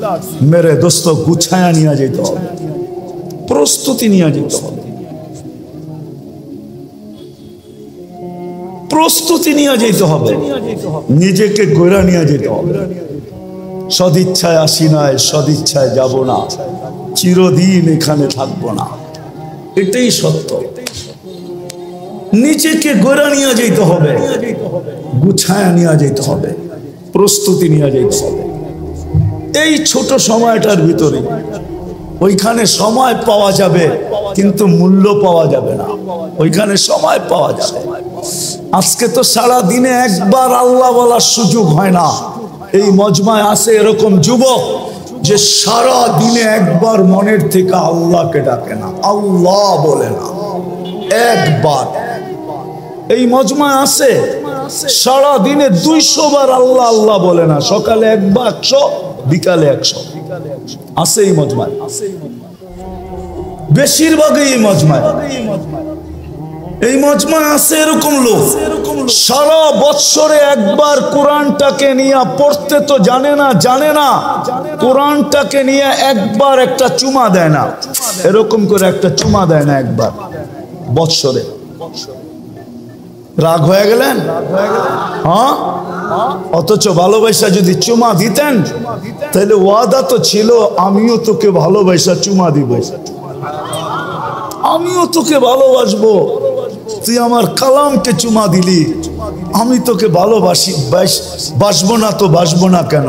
मेरे दोस्तों गुछाया निया যেতে হবে, প্রস্তুতি নিয়ে যেতে হবে, প্রস্তুতি নিয়ে যেতে হবে, নিজেকে গড়া নিয়ে যেতে হবে। সদিচ্ছায় আসি নাই, সদিচ্ছায় যাব না, চিরদিন এখানে থাকবো না, এটাই সত্য। নিজেকে গড়া নিয়ে যেতে হবে, গুছায়া নিয়ে যেতে হবে, প্রস্তুতি নিয়ে যেতে হবে। এই ছোট সময়টার ভিতরে ওইখানে সময় পাওয়া যাবে কিন্তু মূল্য পাওয়া যাবে না, ওইখানে সময় পাওয়া যাবে। আজকে তো সারা দিনে একবার আল্লাহ বলার সুযোগ হয় না। এই মজমায় আছে এরকম যুবক যে সারা দিনে একবার মনের থেকে আল্লাহকে ডাকে না, আল্লাহ বলে না একবার। এই মজমায় আছে সারা দিনে 200 বার আল্লাহ আল্লাহ বলে না, সকালে একবার 100, বিকালে 100 আছে এই মজমায়, বেশিরভাগই এই মজমায়। এই মজমায় আছে এরকম লোক সারা বছরে একবার কোরআনটাকে নিয়ে পড়তে তো জানে না, কোরআনটাকে নিয়ে একবার একটা চুমা দেয় না, এরকম করে একটা চুমা দেয় না একবার বছরে। রাগ হয়ে গেলেন? হ্যাঁ, অথচ ভালোবাসা যদি চুমা দিতেন তাহলে ওয়াদা তো ছিল আমিও তোকে ভালোবাসা চুমা দিব, আমিও তোকে ভালোবাসবো, তুই আমার কালামকে চুমা দিলি, আমি তোকে ভালোবাসি, বাসবো না তো বাসবো না কেন?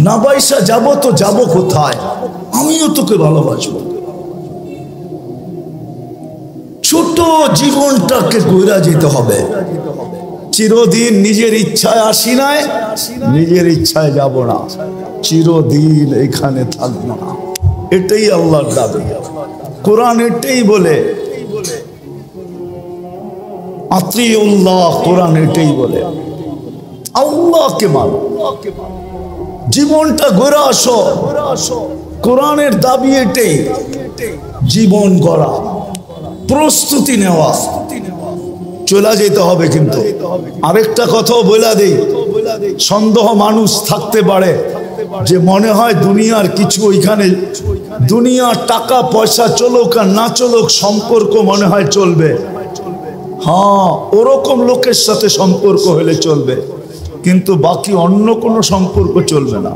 না বাইসা যাবো তো যাবো কোথায়, আমিও তোকে ভালোবাসবো। ছোট জীবনটাকে গড়া যেতে হবে। চিরদিন নিজের ইচ্ছায় আসি নাই, নিজের ইচ্ছায় যাব না, চিরদিন এখানে থাকবো না, এটাই আল্লাহর দাবি। কোরআন এটাই বলে, আতিউল্লাহ, কোরআন এটাই বলে আল্লাহকে মানো, জীবনটা গড়া আসো। কোরআনের দাবি এটাই, জীবন গড়া, প্রস্তুতি নেওয়া, চলে যেতে হবে। কিন্তু আরেকটা কথাও বলে দেই, সন্দেহ মানুষ থাকতে পারে যে মনে হয় দুনিয়ার কিছু ওইখানে, দুনিয়ার টাকা পয়সা চলুক আর না চলুক সম্পর্ক মনে হয় চলবে। হ্যাঁ, ওরকম লোকের সাথে সম্পর্ক হলে চলবে, কিন্তু বাকি অন্য কোনো সম্পর্ক চলবে না।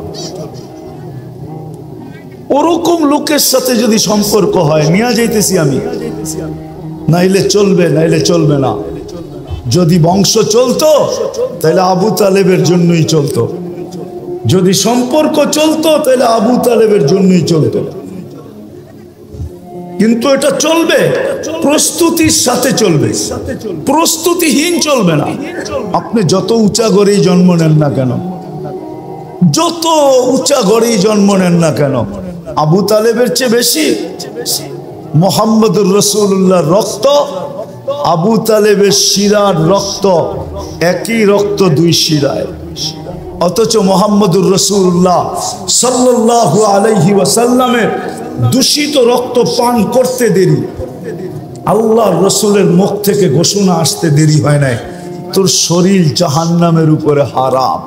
ওরকম লোকের সাথে যদি সম্পর্ক হয়, নিয়ে যাইতেছি আমি, নাইলে চলবে, নাইলে চলবে না। যদি বংশ চলতো তাহলে আবু তালেবের জন্যই চলতো, যদি সম্পর্ক চলতো তাহলে আবু তালেবের জন্যই চলতো। কিন্তু এটা চলবে, প্রস্তুতির সাথে চলবে, প্রস্তুতিহীন চলবে না। আপনি যত উঁচা গড়েই জন্ম নেন না কেন, যত উঁচা গড়েই জন্ম নেন না কেন, আবু তালেবের চেয়ে বেশি মুহাম্মদুর রাসূলুল্লাহর রক্ত, আবু তালেবের শিরার রক্ত, একই রক্ত দুই শিরায়। অথচ মুহাম্মদুর রাসূলুল্লাহ সাল্লাল্লাহু আলাইহি ওয়াসাল্লামের দূষিত রক্ত পান করতে দেরি, আল্লাহর রাসূলের মুখ থেকে ঘোষণা আসতে দেরি হয় নাই, তোর শরীর জাহান্নামের উপরে হারাম।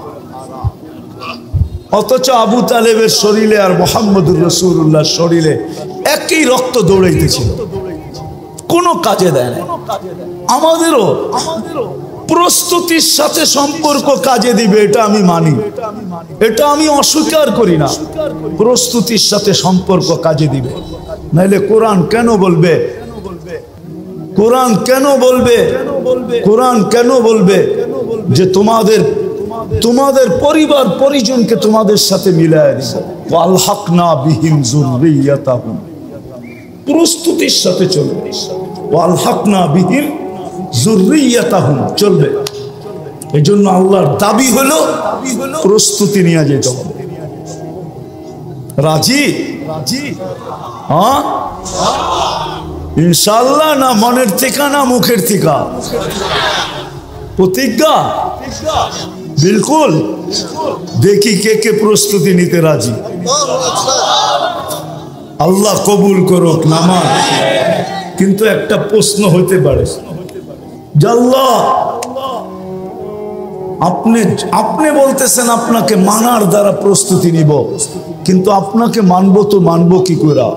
অথচ আবু তালেবের শরীরে আর মুহাম্মদুর রাসূলুল্লাহর শরীরে একই রক্ত দৌড়াইতেছিল, কোনো কাজে দেয় না। আমাদেরও প্রস্তুতির সাথে সম্পর্ক কাজে দিবে, এটা আমি মানি, এটা আমি অস্বীকার করি না। প্রস্তুতির সাথে সম্পর্ক কাজে দিবে, নাইলে কোরআন কেন বলবে, কোরআন কেন বলবে, কোরআন কেন বলবে যে তোমাদের পরিবার পরিজনকে তোমাদের সাথে মিলায় দিব, ওয়ালহাকনা বিহিম যুররিয়াতাহুম, প্রস্তুতির সাথে চলবে, ওয়ালহাকনা বিহিম যুররিয়াতাহুম চলবে। এই জন্য আল্লাহর দাবি হলো প্রস্তুতি নিয়ে যেতে হবে। রাজি? হ্যাঁ ইনশাআল্লাহ, না মনের থেকে না মুখের থেকে? প্রতিজ্ঞা? বিলকুল। দেখি কে কে প্রস্তুতি নিতে রাজি। আল্লাহ কবুল করুক নামাজ। কিন্তু একটা প্রশ্ন হতে পারে, আল্লাহ আপনি আপনি বলতেছেন আপনাকে মানার দ্বারা প্রস্তুতি নিব, কিন্তু আপনাকে মানবো তো মানবো কি করে?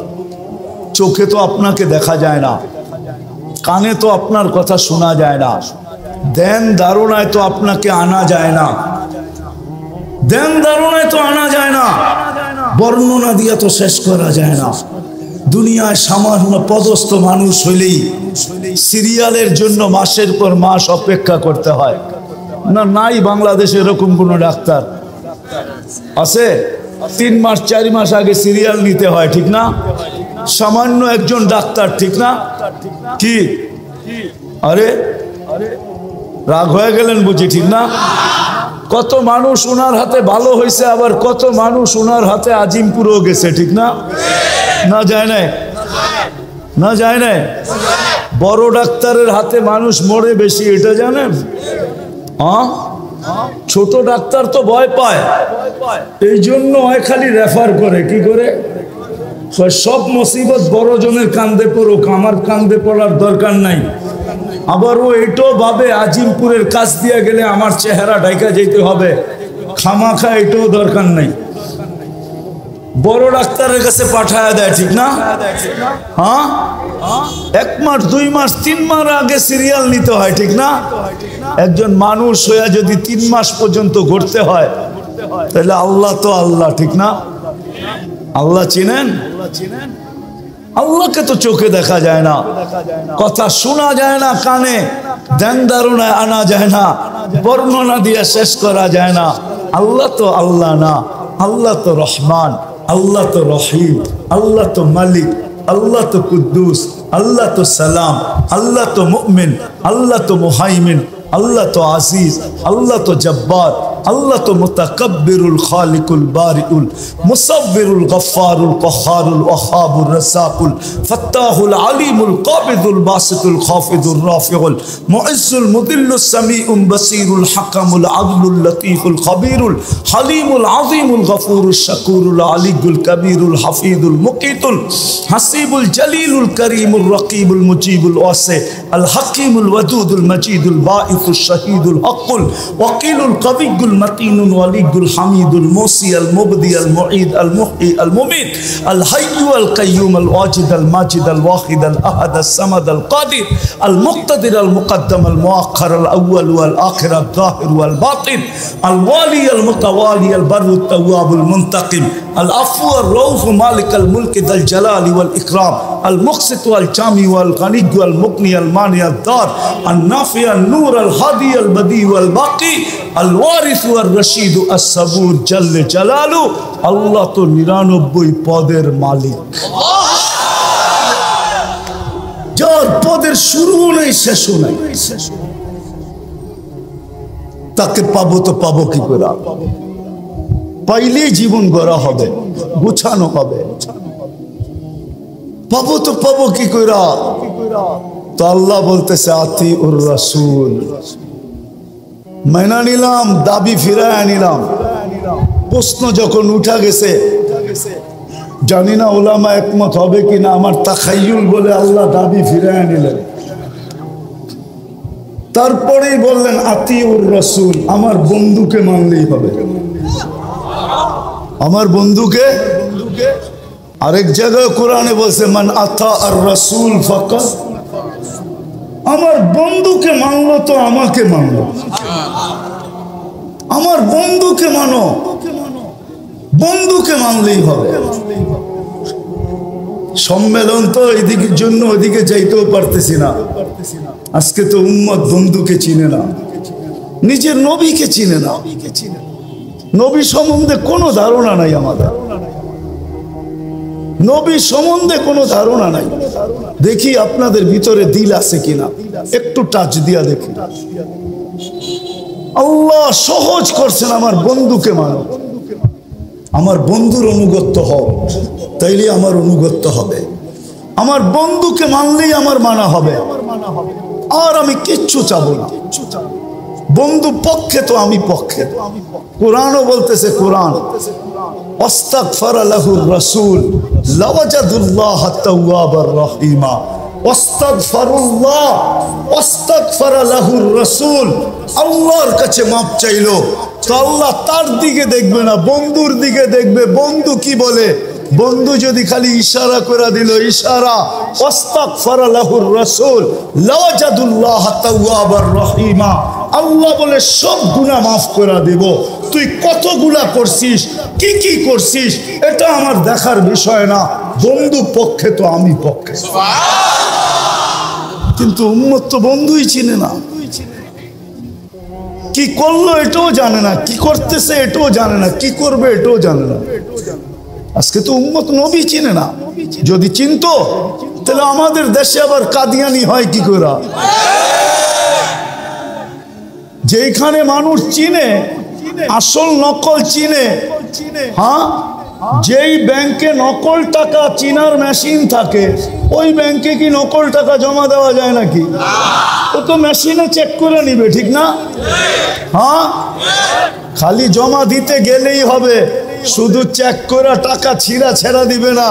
চোখে তো আপনাকে দেখা যায় না, কানে তো আপনার কথা শোনা যায় না, ধ্যান ধারণায় তো আপনাকে আনা যায় না, ধ্যান ধারণায় তো আনা যায় না, বর্ণনা দিয়া তো শেষ করা যায় না। দুনিয়ায় সামান্য পদস্থ মানুষ হইলেই সিরিয়ালের জন্য মাসের পর মাস অপেক্ষা করতে হয় না? নাই বাংলাদেশে এরকম কোনো ডাক্তার আছে? 3 মাস 4 মাস আগে সিরিয়াল নিতে হয়, ঠিক না? সামান্য একজন ডাক্তার, ঠিক না? কি আরে রাগ হয়ে গেলেন বুঝি, ঠিক না? কত মানুষ ওনার হাতে ভালো হয়েছে, আবার কত মানুষ ওনার হাতে আজিমপুরেও গেছে, ঠিক না? না যায় না, না যায় না। বড় ডাক্তারের হাতে মানুষ মরে বেশি, এটা জানেন? হ্যাঁ, ছোট ডাক্তার তো ভয় পায়, এই জন্য হয় খালি রেফার করে। কি করে? সব মুসিবত বড় জনের কান্দে পড়ুক, আমার কান্দে পড়ার দরকার নাই। আবার ও এটাও ভাবে আজিমপুরের কাছ দিয়ে গেলে আমার চেহারা ঢাকা যেতে হবে, খামাখা এটাও দরকার নাই, বড় ডাক্তারের কাছে পাঠায় দেয়, ঠিক না? হ্যাঁ, 1 মাস 2 মাস 3 মাস আগে সিরিয়াল নিতে হয়, ঠিক না? একজন মানুষ হয়ে যদি 3 মাস পর্যন্ত ঘুরতে হয়, তাহলে আল্লাহ তো আল্লাহ, ঠিক না? আল্লাহ চিনেন? আল্লাহকে তো চোখে দেখা যায় না, কথা শোনা যায় না, কানে ধ্যান ধারণায় আনা যায় না, বর্ণনা দিয়ে শেষ করা যায় না। আল্লাহ তো আল্লাহ না, আল্লাহ তো রহমান, আল্লাহ তো রহিম, আল্লাহ তো মালিক, আল্লাহ তো কুদ্দুস, আল্লাহ তো সালাম, আল্লাহ তো মুমিন, আল্লাহ তো মুহাইমিন, আল্লাহ তো আজিজ, আল্লাহ তো জব্বার, আল্লাহ তো মুতাকাব্বিরুল খালিকুল বারিউল মুসাব্বিরুল গফফারুল কহারুল ওয়াহাবুর রাসাকুল ফাত্তাহুল আলিমুল কাবিদুল বাসিতুল খাফিদুর রাফিউল মুইজ্জুল মুদিল্লুস সামিউম বাসিরুল হাকামুল আদলুল লতীফুল খবীরুল হালিমুল আযীমুল গফুরুশ শাকুরুল আলিয়ুল কবীরুল হাফিজুল মুকিতুল হাসিবুল জলিলুল করিমুর রকিবুল মুজিবুল ওয়াসি আল হাকিমুল ওয়াদুদুল মজিদুল বাঈসুশ শাহীদুল হকুল ওয়াকিলুল কবিয়ুল المتين الولي الحميد الموصي المبدي المعيد المحيي المميت الحي القيوم الواجد الماجد الواحد الأحد الصمد القادر المقتدر المقدم المؤخر الأول والآخر الظاهر والباطن الوالي المتوالي البر التواب المنتقم العفو الرؤوف مالك الملك ذا الجلال والإكرام المقسط والجامع والغني والمغني المانع الدار النافع النور الهادي البديع والباقي الوارث الرشيد الصبور جل جلاله আল্লাহ তো 99 পদের মালিক, যার পদের শুরু নেই শেষ নেই, তাকে পাবো তো পাবো কি করে? পাইলে জীবন গড়া হবে, গুছানো হবে, পাবো তো পাবো কি করে? তো আল্লাহ বলতেছে আতিউর রাসূল, মেনা নিলাম, দাবি ফিরায় নিলাম। প্রশ্ন যখন উঠা গেছে, জানি না ওলামা একমত হবে কিনা, আমার তাখাইয়ুল বলে আল্লাহ দাবি ফিরায় নিলেন। তারপরেই বললেন আতিউর রাসূল, আমার বন্ধুকে মানলেই হবে, আমার বন্ধুকে। আরেক জায়গায় কোরআনে বলছে মান আতা আর রাসূল ফাকাত, আমার বন্ধুকে মানলো তো আমাকে মানলো, আমার বন্ধুকে মানো, বন্ধুকে মানলেই হবে। সম্মেলন তো এদিকের জন্য ওদিকে যাইতেও পারতেছি না। আজকে তো উম্মত বন্ধুকে চিনে না, নিজের নবীকে চিনে না, নবী সম্বন্ধে কোনো ধারণা নাই আমাদের, নবী সম্বন্ধে কোনো ধারণা নাই। দেখি আপনাদের ভিতরে দিল আছে কিনা, একটু টাচ দিয়া দেখি। আল্লাহ সহজ করছেন, আমার বন্ধুকে মানো, আমার বন্ধুর অনুগত্য হও, তাইলে আমার অনুগত্য হবে। আমার বন্ধুকে মানলেই আমার মানা হবে, আর আমি কিচ্ছু চাবো না। বন্ধু পক্ষে তো আমি পক্ষে। কোরআনও বলতেছে, কোরআন আস্তাগফারা লাহুর রাসূল লাওয়াজাদুল্লাহ তাওয়াবার রহিমা, ওয়াস্তাগফিরুল্লাহ ওয়াস্তাগফারা লাহুর রাসূল, আল্লাহর কাছে মাপ চাইলো, তো আল্লাহ তার দিকে দেখবে না, বন্ধুর দিকে দেখবে। বন্ধু কি বলে? বন্ধু যদি খালি ইশারা করে দিল, ইশারা, ওয়াস্তাগফারা লাহুর রাসূল লাওয়াজাদুল্লাহ তাওয়াবার রহিমা, আল্লাহ বলে সব গুনাহ মাফ করে দেব। তুই কত গুনাহ করছিস, কি কি করছিস, এটা আমার দেখার বিষয় না, বন্ধু পক্ষে তো আমি পক্ষে। কিন্তু উম্মত তো বন্ধুই চিনে না, কি করলো এটাও জানে না, কি করতেছে এটাও জানে না, কি করবে এটাও জানে না। আজকে তো উম্মত নবী চিনে না। যদি চিনতো তাহলে আমাদের দেশে আবার কাদিয়ানি হয় কি করে? যেখানে মানুষ চিনে, আসল নকল চিনে। হ্যাঁ, যেই ব্যাংকে নকল টাকা চিনার মেশিন থাকে, ওই ব্যাংকে কি নকল টাকা জমা দেওয়া যায় নাকি? ও তো মেশিনে চেক করে নিবে, ঠিক না? হ্যাঁ, খালি জমা দিতে গেলেই হবে, শুধু চেক করে টাকা ছিঁড়া ছেড়া দিবে না,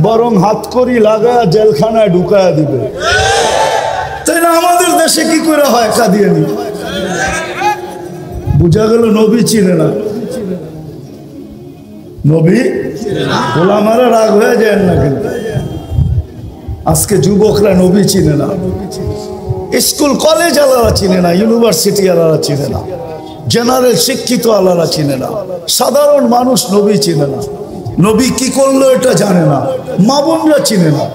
বরং হাত করি লাগা জেলখানায় ঢুকায়া দিবে। তাই না? আমাদের দেশে কি করে হয় কাদিয়ানি? বুঝা গেল নবী চিনে না। নবী গোলামারা রাগ হয়ে যায় না, কিন্তু আজকে যুবকরা নবী চিনে না, স্কুল কলেজ আলারা চিনে না, ইউনিভার্সিটি আলারা চিনে না, জেনারেল শিক্ষিত আলারা চিনে না, সাধারণ মানুষ নবী চিনে না। নবী কি করলো এটা জানে না, মা বোনরা চিনে না,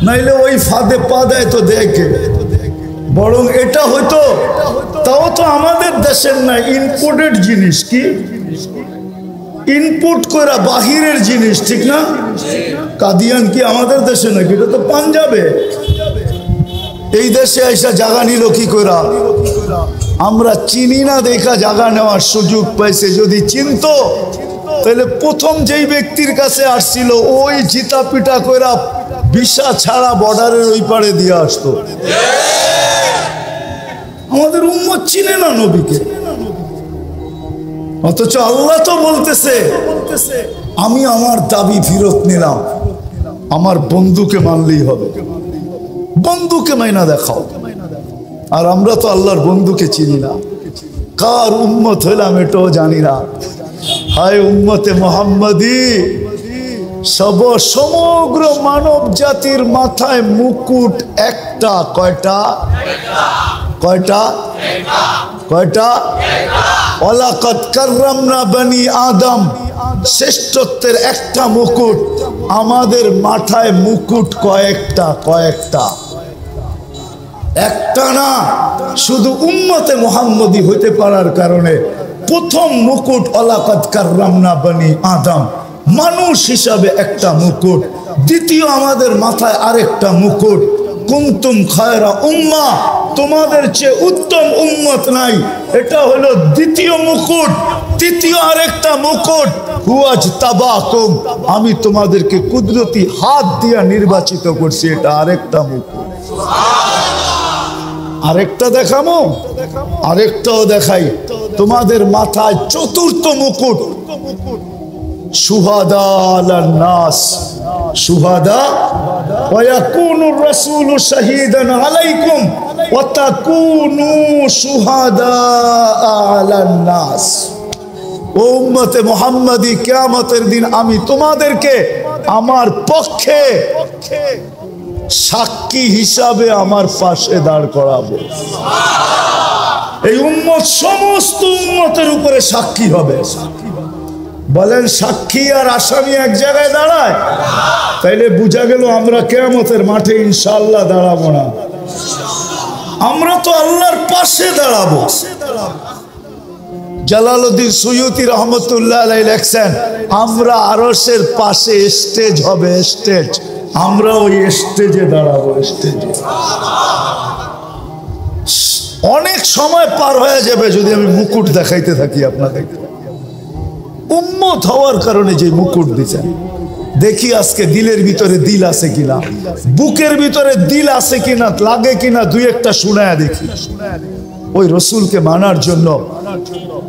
নাইলে ওই ফাঁদে পা দেয় তো দেখে। বরং এটা হয়তো, তাও তো আমাদের দেশের না, ইম্পোর্টেড জিনিস। কি ইনপুট করা বাহিরের জিনিস, ঠিক না? কাদিয়ান কি আমাদের দেশে নাকি? এটা তো পাঞ্জাবে। এই দেশে এসে জায়গা নিল কি করে? আমরা চিনি না দেখা জায়গা নেওয়ার সুযোগ পাইছে। যদি চিনতো তাহলে প্রথম যেই ব্যক্তির কাছে আসছিল ওই জিতা পিটা কইরা ভিসা ছাড়া বর্ডারের ওই পারে দিয়ে আসতো। আমাদের উম্মত চিনে না নবীকে, অথচ আল্লাহ তো বলতেছে আমি আমার দাবি ফেরত নিলাম, আমার বন্ধুকে মানলেই হবে, বন্ধুকে মাইনা দেখাও। আর আমরা তো আল্লাহর বন্ধুকে চিনি না, কার উম্মত হইলাম এটাও জানি না। হায় উম্মতে মুহাম্মাদি, সমগ্র মানব জাতির মাথায় মুকুট একটা। কয়টা? কয়টা? কয়টা? ওয়ালাকাদ কাররামনা বনি আদম, শ্রেষ্ঠত্বের একটা মুকুট। আমাদের মাথায় মুকুট কয়েকটা? কয়েকটা, একটা না। শুধু উম্মতে মুহাম্মদি হইতে পারার কারণে প্রথম মুকুট ওয়ালাকাদ কাররামনা বনি আদম, মানুষ হিসাবে একটা মুকুট। দ্বিতীয় আমাদের মাথায় আরেকটা মুকুট, কুনতুম খায়রা উম্মাহ, তোমাদের চেয়ে উত্তম উম্মত নাই, এটা হলো দ্বিতীয় মুকুট। তৃতীয় আরেকটা মুকুট, হুয়াজতাবাকুম, আমি তোমাদেরকে কুদরতি হাত দিয়ে নির্বাচিত করছি, এটা আরেকটা মুকুট। আরেকটা দেখামো, আরেকটাও দেখাই। তোমাদের মাথায় চতুর্থ মুকুট, শুহাদা আলান নাস, শুহাদা ওয়া ইয়াকুনুর রাসূলু শাহীদান আলাইকুম ওয়া তাকুনু শুহাদা আলান নাস। ও উম্মতে মুহাম্মাদি, কিয়ামতের দিন আমি তোমাদেরকে আমার পক্ষে সাক্ষী হিসাবে আমার পাশে দাঁড় করাবো। এই উম্মত সমস্ত উম্মতের উপরে সাক্ষী হবে। বলেন সাক্ষী আর আসামি এক জায়গায় দাঁড়ায়? তাইলে বুঝা গেল আমরা কিয়ামতের মাঠে ইনশাআল্লাহ দাঁড়াবো না, আমরা তো আল্লাহর পাশে দাঁড়াবো। জালালউদ্দিন সুয়ুতি রহমতুল্লাহ আলাইহি লেখছেন, আমরা আরশের পাশে স্টেজ হবে, স্টেজ, আমরা ওই স্টেজে দাঁড়াবো, স্টেজে। অনেক সময় পার হয়ে যাবে যদি আমি মুকুট দেখাইতে থাকি আপনাদের। উম্মত হওয়ার কারণে যে মুকুট দিচ্ছেন, দেখি আজকে দিলের ভিতরে দিল আছে কিনা, বুকের ভিতরে দিল আছে কিনা, লাগে কিনা, দুই একটা শুনায়া দেখি। ওই রসুলকে মানার জন্য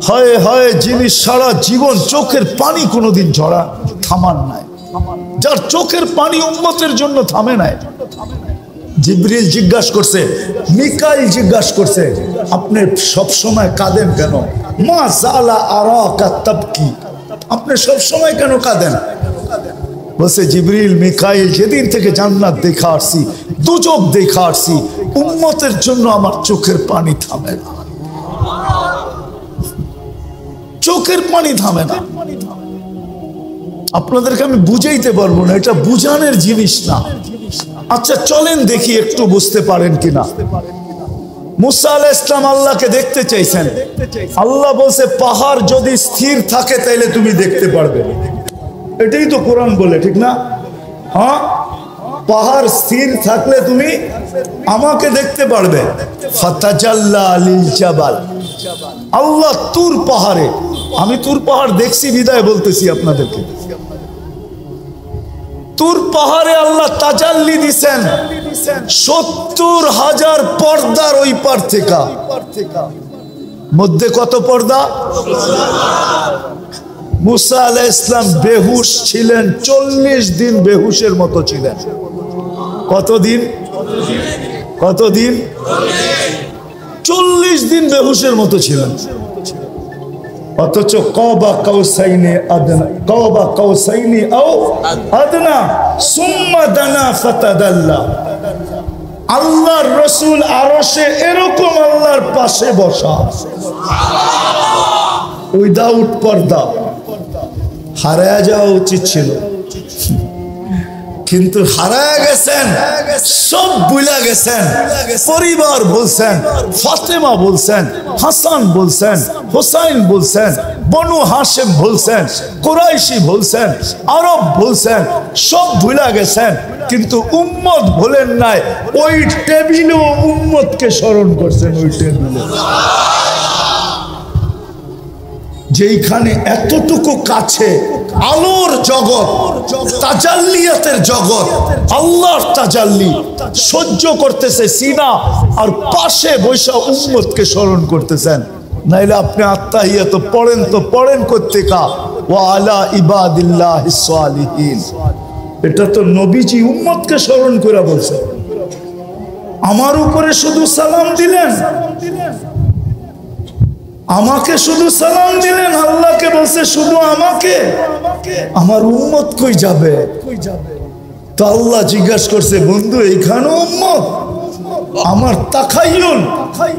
হয় হয় যিনি সারা জীবন চোখের পানি কোনোদিন ঝরা থামান নাই, যার চোখের পানি উম্মতের জন্য থামে নাই, জিবরিল জিজ্ঞাসা করছে, মিকাইল জিজ্ঞাসা করছে, আপনি সব সময় কাঁদেন কেন? মা জালা আরাকা তাবকি, আপনি সব সময় কেন কাঁদেন? বলছে, জিবরিল মিকাইল, যেদিন থেকে জান্নাত দেখা আসছি, দুজক দেখা আসছি, উম্মতের জন্য আমার চোখের পানি থামে না, চোখের পানি থামে না। আপনাদেরকে আমি বুঝাইতে পারবো না, এটা বুঝানোর জিনিস না। আচ্ছা চলেন দেখি একটু বুঝতে পারেন কিনা। মুসা আলাইহিস সালাম আল্লাহকে দেখতে চাইছেন, আল্লাহ বলছে পাহাড় যদি স্থির থাকে তাহলে তুমি দেখতে পারবে। এটাই তো কোরআন বলে, ঠিক না? হ্যাঁ, পাহাড় স্থির থাকলে তুমি আমাকে দেখতে পারবে। ফাতাজাল্লা লিল জাবাল, আল্লাহ তুর পাহাড়ে, আমি তুর পাহাড় দেখছি বিদায় বলতেছি আপনাদেরকে, তুর পাহাড়ে আল্লাহ তাজাল্লি দিছেন ৭০,০০০ পর্দার ওই পার থেকে। মধ্যে কত পর্দা? মুসা আলাইহিস সালাম বেহুশ ছিলেন, ৪০ দিন বেহুশের মতো ছিলেন। কতদিন? কতদিন? ৪০ দিন বেহুশের মতো ছিলেন। অথচ কাবা কাউসাইনি আদনা, কাবা কাউসাইনি আও আদনা সুম্মা দানা ফাতাদাল্লা। আল্লাহর রাসূল আরশে এরকম আল্লাহর পাশে বসা, উইদাউট পর্দা। হারায়া যাওয়া উচিত ছিল, কিন্তু হারায়া গেছেন, সব ভুলে গেছেন। পরিবার বলছেন, ফাতেমা বলছেন, হাসান বলছেন, হুসাইন বলছেন, বনু হাশেম বলছেন, কুরাইশি বলছেন, আরব বলছেন, সব ভুলে গেছেন। কিন্তু উম্মত ভুলেন নাই। ওই টেবিলেও উম্মতকে স্মরণ করছেন, ওই টেবিলে যেইখানে এতটুকু কাছে আলোর জগৎ, তাজাল্লিয়াতের জগৎ, আল্লাহর তাজাল্লি সহ্য করতেছে সিনা, আর পাশে বৈশা উম্মতকে স্মরণ করতেছেন। নাইলে আপনি আত্তাহিয়াত পড়েন তো পড়েন কোত্থেকা, ওয়া আলা ইবাদিল্লাহিস সালিহিন। এটা তো নবীজি উম্মতকে স্মরণ করে বলছে। আমার উপরে শুধু সালাম দিলেন, আমাকে শুধু সালাম দিলেন, আল্লাহকে বলছে শুধু আমাকে, আমার উম্মত কই যাবে? তো আল্লাহ জিজ্ঞাসা করছে, বন্ধু এইখানে উম্মত? আমার তাখায়ুল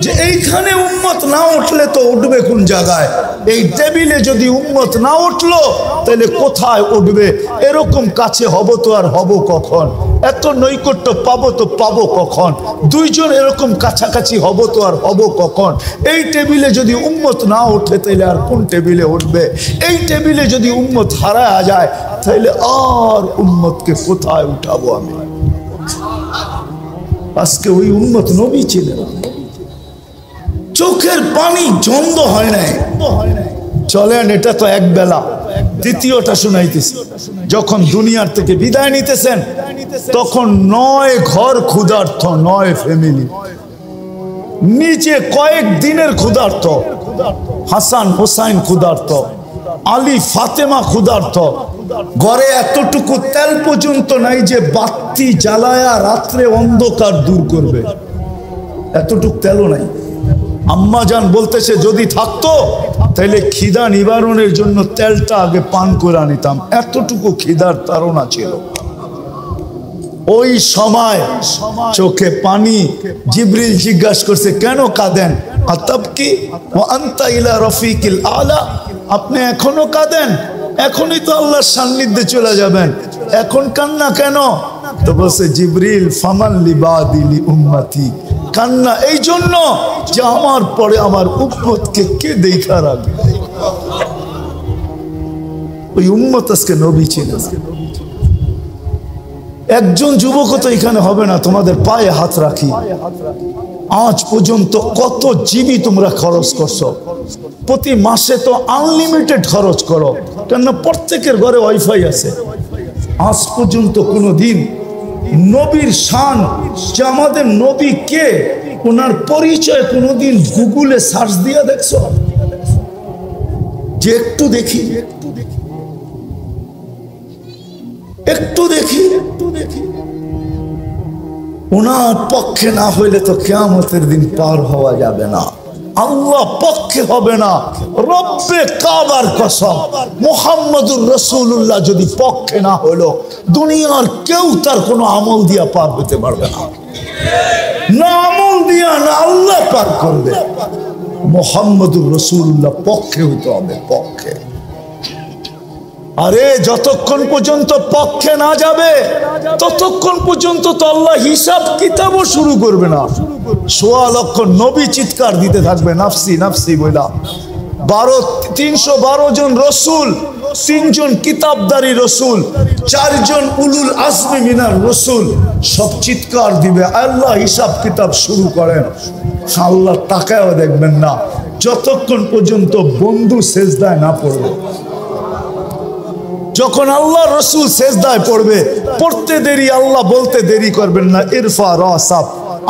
যে এইখানে উম্মত না উঠলে তো উঠবে কোন জায়গায়? এই টেবিলে যদি উম্মত না উঠলো তাহলে কোথায় উঠবে? এরকম কাছে হব তো আর হব কখন? এত নৈকট্য পাবো তো পাবো কখন? দুইজন এরকম কাছাকাছি হব তো আর হব কখন? এই টেবিলে যদি উম্মত না ওঠে তাহলে আর কোন টেবিলে উঠবে? এই টেবিলে যদি উম্মত হারায়া যায় তাহলে আর উম্মতকে কোথায় উঠাবো আমি? আজকে ওই উম্মত নবী ছিলেন, চোখের পানি জন্দ হয় নাই। চলেন, এটা তো এক বেলা, দ্বিতীয়টা শুনাইতেছি। যখন দুনিয়ার থেকে বিদায় নিতেছেন তখন ৯ ঘর ক্ষুধার্ত, ৯ ফ্যামিলি, নিচে কয়েক দিনের ক্ষুধার্ত, হাসান হোসাইন ক্ষুধার্ত, আলী ফাতেমা ক্ষুধার্ত, ঘরে এতটুকু তেল পর্যন্ত নাই যে বাতি জ্বালায়া রাত্রে অন্ধকার দূর করবে, এতটুকু তেলও নাই। আম্মা জান বলতেছে যদি থাকতো তাহলে খিদা নিবারণের জন্য তেলটা আগে পান করে নিতাম, এতটুকু খিদার তাড়না ছিল। ওই সময় চোখে পানি। জিবরিল জিজ্ঞাসা করছে, কেন কাঁদেন? আতাবকি ওয়া আনতা ইলা রফিকিল আলা, আপনি এখনো কাঁদেন? এখনই তো আল্লাহর সান্নিধ্যে চলে যাবেন, এখন কান্না কেন? তো বলছে জিবরিল, ফামান লিবাদি লি উম্মতি, কান্না এই জন্য যে আমার পরে আমার উম্মতকে কে দেখা রাখবে। ওই উম্মত আজকে নবী ছিল। একজন যুবক তো এখানে হবে না, তোমাদের পায়ে হাত রাখি, আজ পর্যন্ত কত জিবি তোমরা খরচ করছো? প্রতি মাসে তো আনলিমিটেড খরচ করো, কেন প্রত্যেকের ঘরে ওয়াইফাই আছে। আজ পর্যন্ত কোনো দিন নবীর শান, যে আমাদের নবী কে, ওনার পরিচয় কোনোদিন গুগলে সার্চ দিয়ে দেখছো? যে একটু দেখি, একটু দেখি, ওনার পক্ষে না হইলে তো কিয়ামতের দিন পার হওয়া যাবে না। আল্লাহ পক্ষে হবে না, রব্বে কাবার কসম, মুহাম্মদুর রাসূলুল্লাহ যদি পক্ষে না হলো, দুনিয়ার কেউ তার কোনো আমল দিয়া পার হতে পারবে না। না আমল দিয়া, না আল্লাহ পার করবে। মুহাম্মদুর রাসূলুল্লাহ পক্ষে হইতে হবে, পক্ষে। আরে যতক্ষণ পর্যন্ত পক্ষে না যাবে ততক্ষণ পর্যন্ত তো আল্লাহ হিসাব কিতাবও শুরু করবে না। ১৬ লক্ষ নবী চিৎকার দিতে থাকবে নাফসি নাফসি বইলা। ৩১২ জন রসুল, ৩ জন কিতাবদারি রসুল, ৪ জন উলুল আজমি মিনার রসুল সব চিৎকার দিবে, আল্লাহ হিসাব কিতাব শুরু করেন। আল্লাহ তাকায়ও দেখবেন না যতক্ষণ পর্যন্ত বন্ধু সেজদায় না পড়বে। যখন আল্লাহ রসুল সেজদায় পড়বে, পড়তে দেরি, আল্লাহ বলতে দেরি করবেন না, ইরফা রাসাব।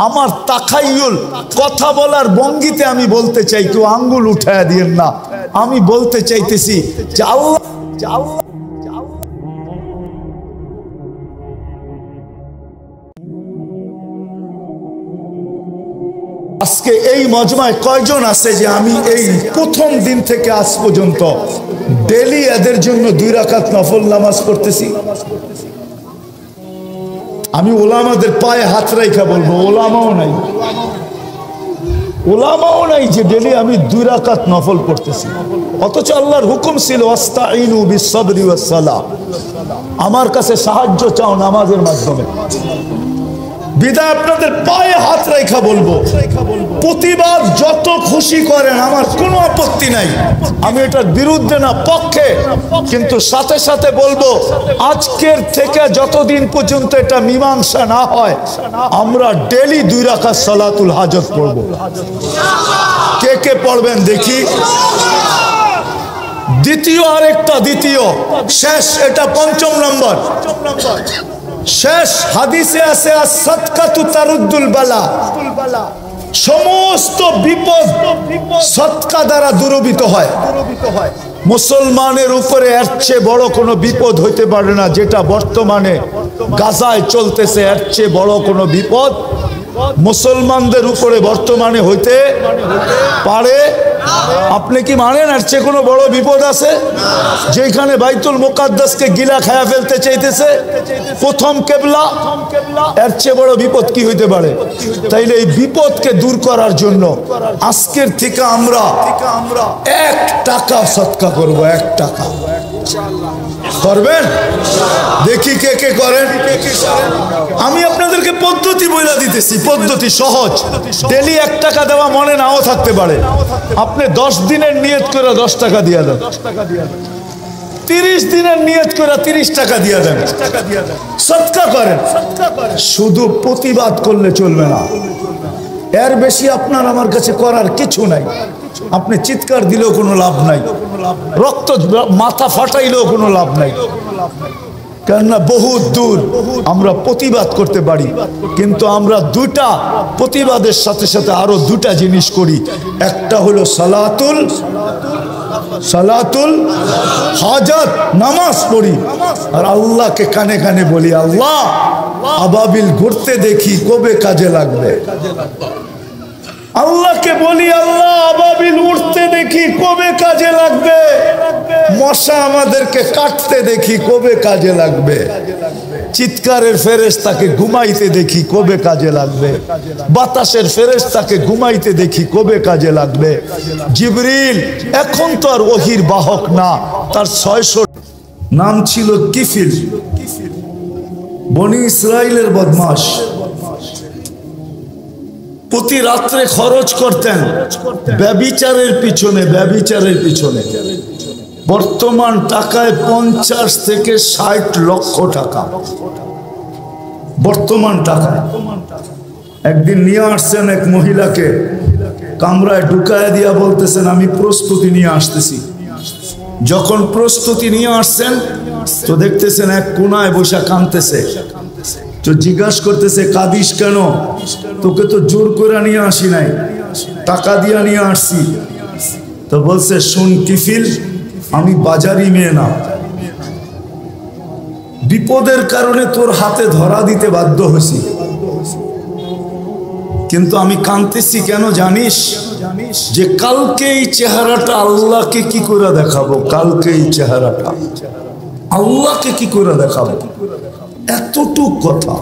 আমার তাখাইয়ুল, কথা বলার ভঙ্গিতে আমি বলতে চাই, কেউ আঙ্গুল উঠায় দিয়েন না। আমি বলতে চাইতেছি যে আল্লাহ আজকে এই মজমায় কয়জন আছে যে আমি এই প্রথম দিন থেকে আজ পর্যন্ত ডেলি এদের জন্য 2 রাকাত নফল নামাজ পড়তেছি? আমি ওলামাদের পায়ে হাত রাইখা বলবো, ওলামাও নাই, ওলামাও নাই যে ডেলি আমি 2 রাকাত নফল পড়তেছি। অথচ আল্লাহর হুকুম ছিল আস্তাইনু বিসসবরি ওয়াস সালাহ, আমার কাছে সাহায্য চাও নামাজের মাধ্যমে। বিদায় আপনাদের পায়ে হাত রাইখা বলবো, প্রতিবাদ যত খুশি করেন, আমার কোনো আপত্তি নাই, আমি এটার বিরুদ্ধে না, পক্ষে। কিন্তু সাথে সাথে বলবো, আজকের থেকে যতদিন পর্যন্ত এটা মীমাংসা না হয়, আমরা ডেলি 2 রাকাত সালাতুল হাজত পড়ব। কে কে পড়বেন দেখি? দ্বিতীয় আরেকটা, দ্বিতীয় শেষ, এটা ৫ম নম্বর শেষ। হাদিসে আছে সাদকাতু তারুদ্দুল বালা, সমস্ত বিপদ সদকা দ্বারা দূরীভূত হয়। মুসলমানের উপরে এর চেয়ে বড় কোনো বিপদ হইতে পারে না, যেটা বর্তমানে গাজায় চলতেছে। এর চেয়ে বড় কোনো বিপদ মুসলমানদের উপরে বর্তমানে হইতে পারে? আপনি কি মানেন এর চেয়ে কোনো বড় বিপদ আছে? যেখানে বাইতুল মুকাদ্দাসকে গিলা খায়া ফেলতে চাইতেছে প্রথম কেবলা, এর চেয়ে বড় বিপদ কি হইতে পারে? তাইলে এই বিপদকে দূর করার জন্য আজকের থেকে আমরা 1 টাকা সদকা করব। 1 টাকা করবেন? দেখি কে কে করেন। আমি আপনাদেরকে পদ্ধতি বইলা দিতেছি, পদ্ধতি সহজ। ডেলি 1 টাকা দেওয়া মনে নাও থাকতে পারে, আপনি 10 দিনের নিয়ত করে 10 টাকা দিয়ে দেন, 30 দিনের নিয়ত করে 30 টাকা দিয়ে দেন, সদকা করেন। শুধু প্রতিবাদ করলে চলবে না, এর বেশি আপনার আমার কাছে করার কিছু নাই। আপনি চিৎকার দিলেও কোনো লাভ নাই, রক্ত মাথা ফাটাইলেও কোনো লাভ নাই, কেননা বহুত দূর আমরা প্রতিবাদ করতে পারি। কিন্তু আমরা 2টা প্রতিবাদের সাথে সাথে আরো 2টা জিনিস করি। একটা হলো সালাতুল হাজাত, নামাজ পড়ি, আর আল্লাহকে কানে কানে বলি, আল্লাহ আবাবিল ঘুরতে দেখি কবে কাজে লাগবে। আল্লাহকে বলি, আল্লাহ আবাবিল উঠতে দেখি কবে কাজে লাগবে, মশা আমাদেরকে কাটতে দেখি কবে কাজে লাগবে, চিৎকারের ফেরেশতাকে ঘুমাইতে দেখি কবে কাজে লাগবে, বাতাসের ফেরেশতাকে ঘুমাইতে দেখি কবে কাজে লাগবে। জিবরিল এখন তো আর ওহির বাহক না, তার 600 নাম ছিল কিফিল, বনি ইসরাইলের বদমাশ। প্রতি রাত্রে খরচ করতেন ব্যভিচারের পিছনে, ব্যভিচারের পিছনে। বর্তমান টাকায় 50 থেকে 60 লক্ষ টাকা বর্তমান টাকায়। একদিন নিয়ে আসছেন এক মহিলাকে, কামরায় ঢুকায় দিয়া বলতেছেন আমি প্রস্তুতি নিয়ে আসতেছি। যখন প্রস্তুতি নিয়ে আসছেন তো দেখতেছেন এক কোনায় বসে কাঁদতেছে। তো জিজ্ঞাসা করতেছে কাঁদিস কেন? তোকে তো জোর করে নিয়ে আসি নাই, টাকা দিয়া নিয়ে আসছি। তো বলছে শুন কিফিল, আমি বাজারি মেয়ে না, বিপদের কারণে তোর হাতে ধরা দিতে বাধ্য হয়েছি। কিন্তু আমি কাঁদতেছি কেন জানিস? যে কালকে এই চেহারাটা আল্লাহকে কি করে দেখাবো, কালকে এই চেহারাটা আল্লাহকে কি করে দেখাবো। এতটুক কথা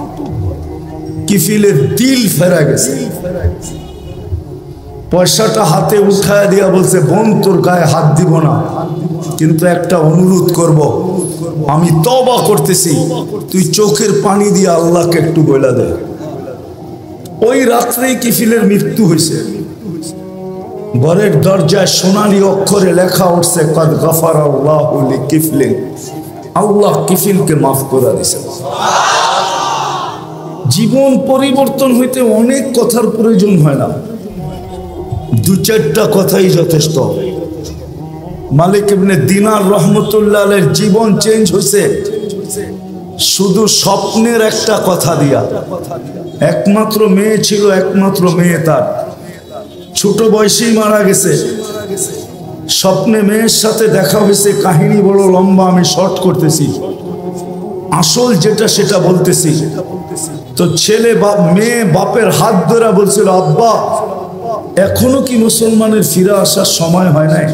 কিফিলের দিল ফেরা গেছে। পয়সাটা হাতে উঠায় দিয়া বলছে, বোন তোর গায়ে হাত দিব না, কিন্তু একটা অনুরোধ করব, আমি তওবা করতেছি, তুই চোখের পানি দিয়ে আল্লাহকে একটু বলে দে। ওই রাত্রেই কিফিলের মৃত্যু হয়েছে। ঘরের দরজায় সোনালী অক্ষরে লেখা উঠছে, কদ গফারাল্লাহু লিকিফলিন, আল্লাহ কিফিলকে মাফ করে দিয়েছে। জীবন পরিবর্তন হইতে অনেক কথার প্রয়োজন হয় না, দু চারটা কথাই যথেষ্ট। মালিক ইবনে দিনার রহমতুল্লাহ আলাইহির জীবন চেঞ্জ হয়েছে শুধু স্বপ্নের একটা কথা দিয়া। একমাত্র মেয়ে ছিল, একমাত্র মেয়ে তার ছোট বয়সেই মারা গেছে। স্বপ্নে মেয়ের সাথে দেখা হয়েছে, কাহিনী বড় লম্বা, আমি শর্ট করতেছি, আসল যেটা সেটা বলতেছি। তো ছেলে মেয়ে বাপের হাত ধরে বলছিল, আব্বা এখনো কি মুসলমানের ফিরে আসার সময় হয় নাই?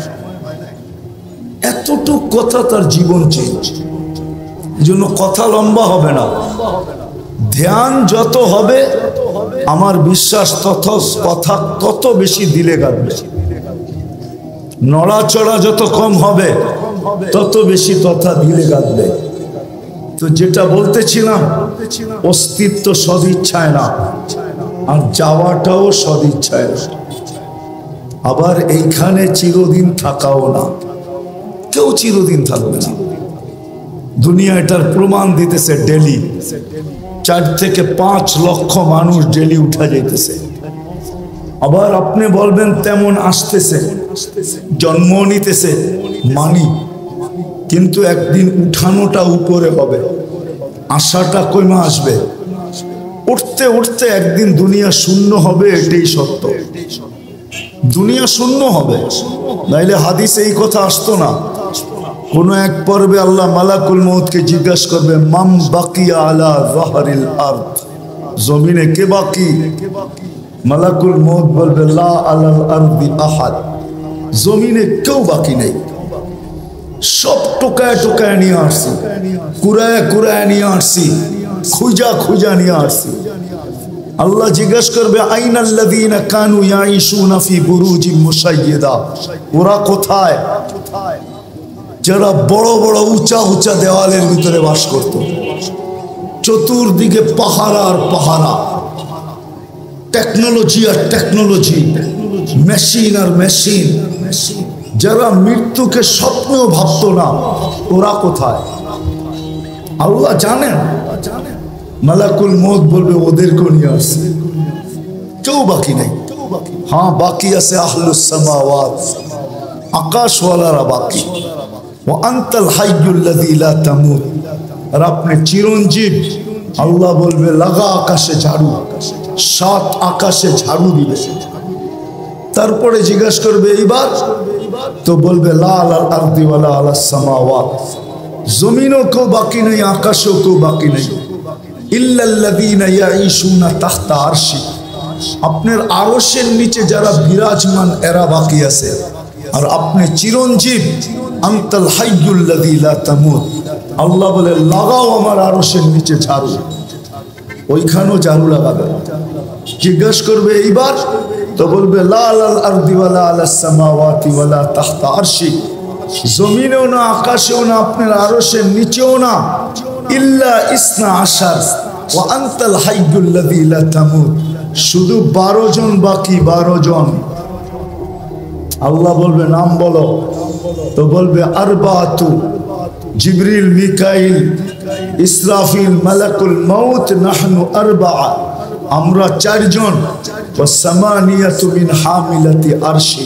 এতটুক কথা তার জীবন চেঞ্জ। এই জন্য কথা লম্বা হবে না, ধ্যান যত হবে আমার বিশ্বাস তত কথা তত বেশি দিলে গাঁথবে। নড়াচড়া যত কম হবে তত বেশি কথা দিলে গাঁথবে। তো যেটা বলতেছিলাম, অস্তিত্ব সদিচ্ছায় না, আর যাওয়াটাও সদিচ্ছায় না, আবার এইখানে চিরদিন থাকাও না। কেউ চিরদিন থাকবে না। দুনিয়া এটার প্রমাণ দিতেছে। ডেলি 4 থেকে 5 লক্ষ মানুষ ডেলি উঠা যাইতেছে। আবার আপনি বলবেন তেমন আসতেছে, জন্ম নিতেছে, মানি, কিন্তু একদিন উঠানোটা উপরে হবে, আশাটা কমে আসবে। উঠতে উঠতে একদিন দুনিয়া শূন্য হবে, এটাই সত্য। দুনিয়া শূন্য হবে, নাইলে হাদিসে এই কথা আসতো না। কোন এক পর্বে আল্লাহ মালাকুল মউতকে জিজ্ঞাসা করবে, মাম বাকিয়া আলা যাহরিল আরদ, জমিনে কে বাকি? মালাকুল মউত বলবে, লা আলাল আরদি আহাদ, জমিনে কেউ বাকি নেই। সব টোকায় টোকায় নিয়ে আসছি, কুরায় কুরায় নিয়ে আসছি, খুঁজা খুঁজা নিয়ে আসছি। আল্লাহ জিজ্ঞাসা করবে, আইনাল্লাযীনা কানু ইয়াঈশুনা ফি বুরুজিম মুশাইয়্যিদা, ওরা কোথায়? যারা বড় বড় উঁচা উঁচা দেওয়ালের ভিতরে বাস করত, চতুর্দিকে পাহারা আর পাহারা, টেকনোলজি আর টেকনোলজি, মেশিন আর মেশিন। যারা মৃত্যুকে স্বপ্নেও ভাবত না, ওরা কোথায়? আল্লাহ জানেন। মালাকুল মউত বলবে, ওদেরকেও নিয়ে আসছে, কেউ বাকি নাই। হ্যাঁ, বাকি আছে আহলুস সামাওয়াত, আকাশওয়ালারা বাকি। ওয়া আনতাল হাইয়ুল্লাযী লা তামুত, আর আপনি চিরঞ্জীব। আল্লাহ বলবে, লাগা আকাশে ঝাড়ু, 7 আকাশে ঝাড়ু দিবে। তারপরে জিজ্ঞাসা করবে, এইবার? তো বলবে, লা আলাল আরদি ওয়ালা আলাস সামাওয়াত, জমিনও কেউ বাকি নেই, আকাশও কেউ বাকি নেই। ইল্লাল্লাযীনা ইয়াঈশুনা তাহতা আরশি, আপনার আরশের নিচে যারা বিরাজমান এরা বাকি আছে। আর আপনি চিরঞ্জীব, আনতাল হাইয়ুল্লাযী লা তামুত। আল্লাহ বলে, লাগাও আমার আরশের নিচে ঝাড়ু। ওইখানেও ঝাড়ু লাগাবে। জিজ্ঞাসা করবে, এইবার? তো বলবে, লা আলাল আরদি ওয়ালা আলাস সামাওয়াতি ওয়ালা তাহতা আরশি, জমিনেও না, আকাশেও না, আপনার আরশের নিচেও না। ইল্লা ইসনা আশার ওয়া আনতাল হাইয়ুল্লাযী লা তামুত, শুধু 12 জন বাকি, 12 জন। আল্লাহ বলবে, নাম বলো। তো বলবে, আরবাতু, জিবরিল, মিকাইল, ইসরাফিল, মালাকুল মউত, নাহনু আরবা, আমরা 4 জন। ওয়া সামানিয়াতু মিন হামিলাতি আরশি,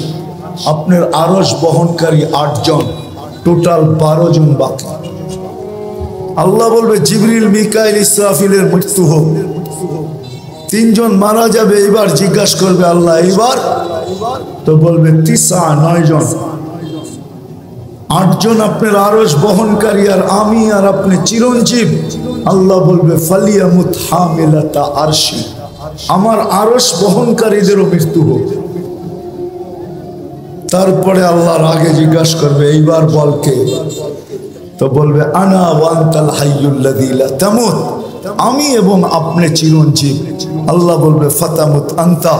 আপনার আরশ বহনকারী 8 জন, টোটাল 12 জন বাকি। আল্লাহ বলবে, জিবরিল, মিকাইল, ইসরাফিলের মৃত্যু হোক, 3 জন মারা যাবে। এবার জিজ্ঞাসা করবে আল্লাহ, এবার? তো বলবে, 9 জন, 8 জন আপনার আরশ বহনকারী, আর আমি আর আপনি চিরঞ্জীব। আল্লাহ বলবে ফালিয়ামুত হামিলাতা আরশি, আমার আরশ বহনকারীদেরও মৃত্যু হোক। তারপরে আল্লাহর আগে জিজ্ঞাসা করবে এইবার বল কে? তো বলবে আনা ওয়ান্তাল হাইয়ুল্লাযী লা তামুত, আমি এবং আপনি চিরঞ্জীব। আল্লাহ বলবে ফাতামুত আনতা,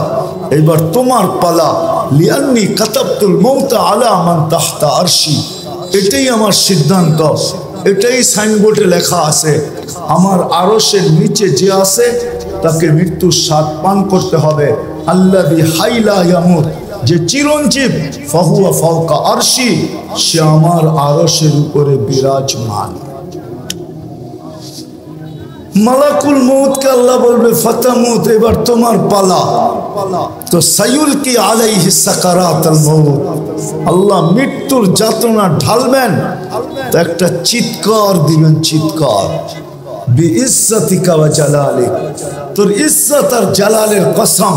এবার তোমার পালা। লিআন্নী কাতাবতুল মাউতা আলা মান তাহতা আরশি, এটাই আমার সিদ্ধান্ত, এটাই সাইনবোর্ডে লেখা আছে। আমার আরশের নিচে যে আছে তাকে মৃত্যুর স্বাদ পান করতে হবে। আল্লাযী হাইলা ইয়ামুত, যে চিরঞ্জীব, ফাহুয়া ফাওকা আরশি, সে আমার আরশের উপরে বিরাজমান। মালাকুল মউতকে আল্লাহ বলবে ফাতামুত, এবার তোমার পালা। তো সায়ুলকি আলাইহি সাকারাতুল মউত, আল্লাহ মৃত্যুর যাতনা ঢালবেন। তো একটা চিৎকার দিবেন, চিৎকার, বিইজ্জাতিকা ওয়া জালালিক, তোর ইজ্জত আর জালালের কসম,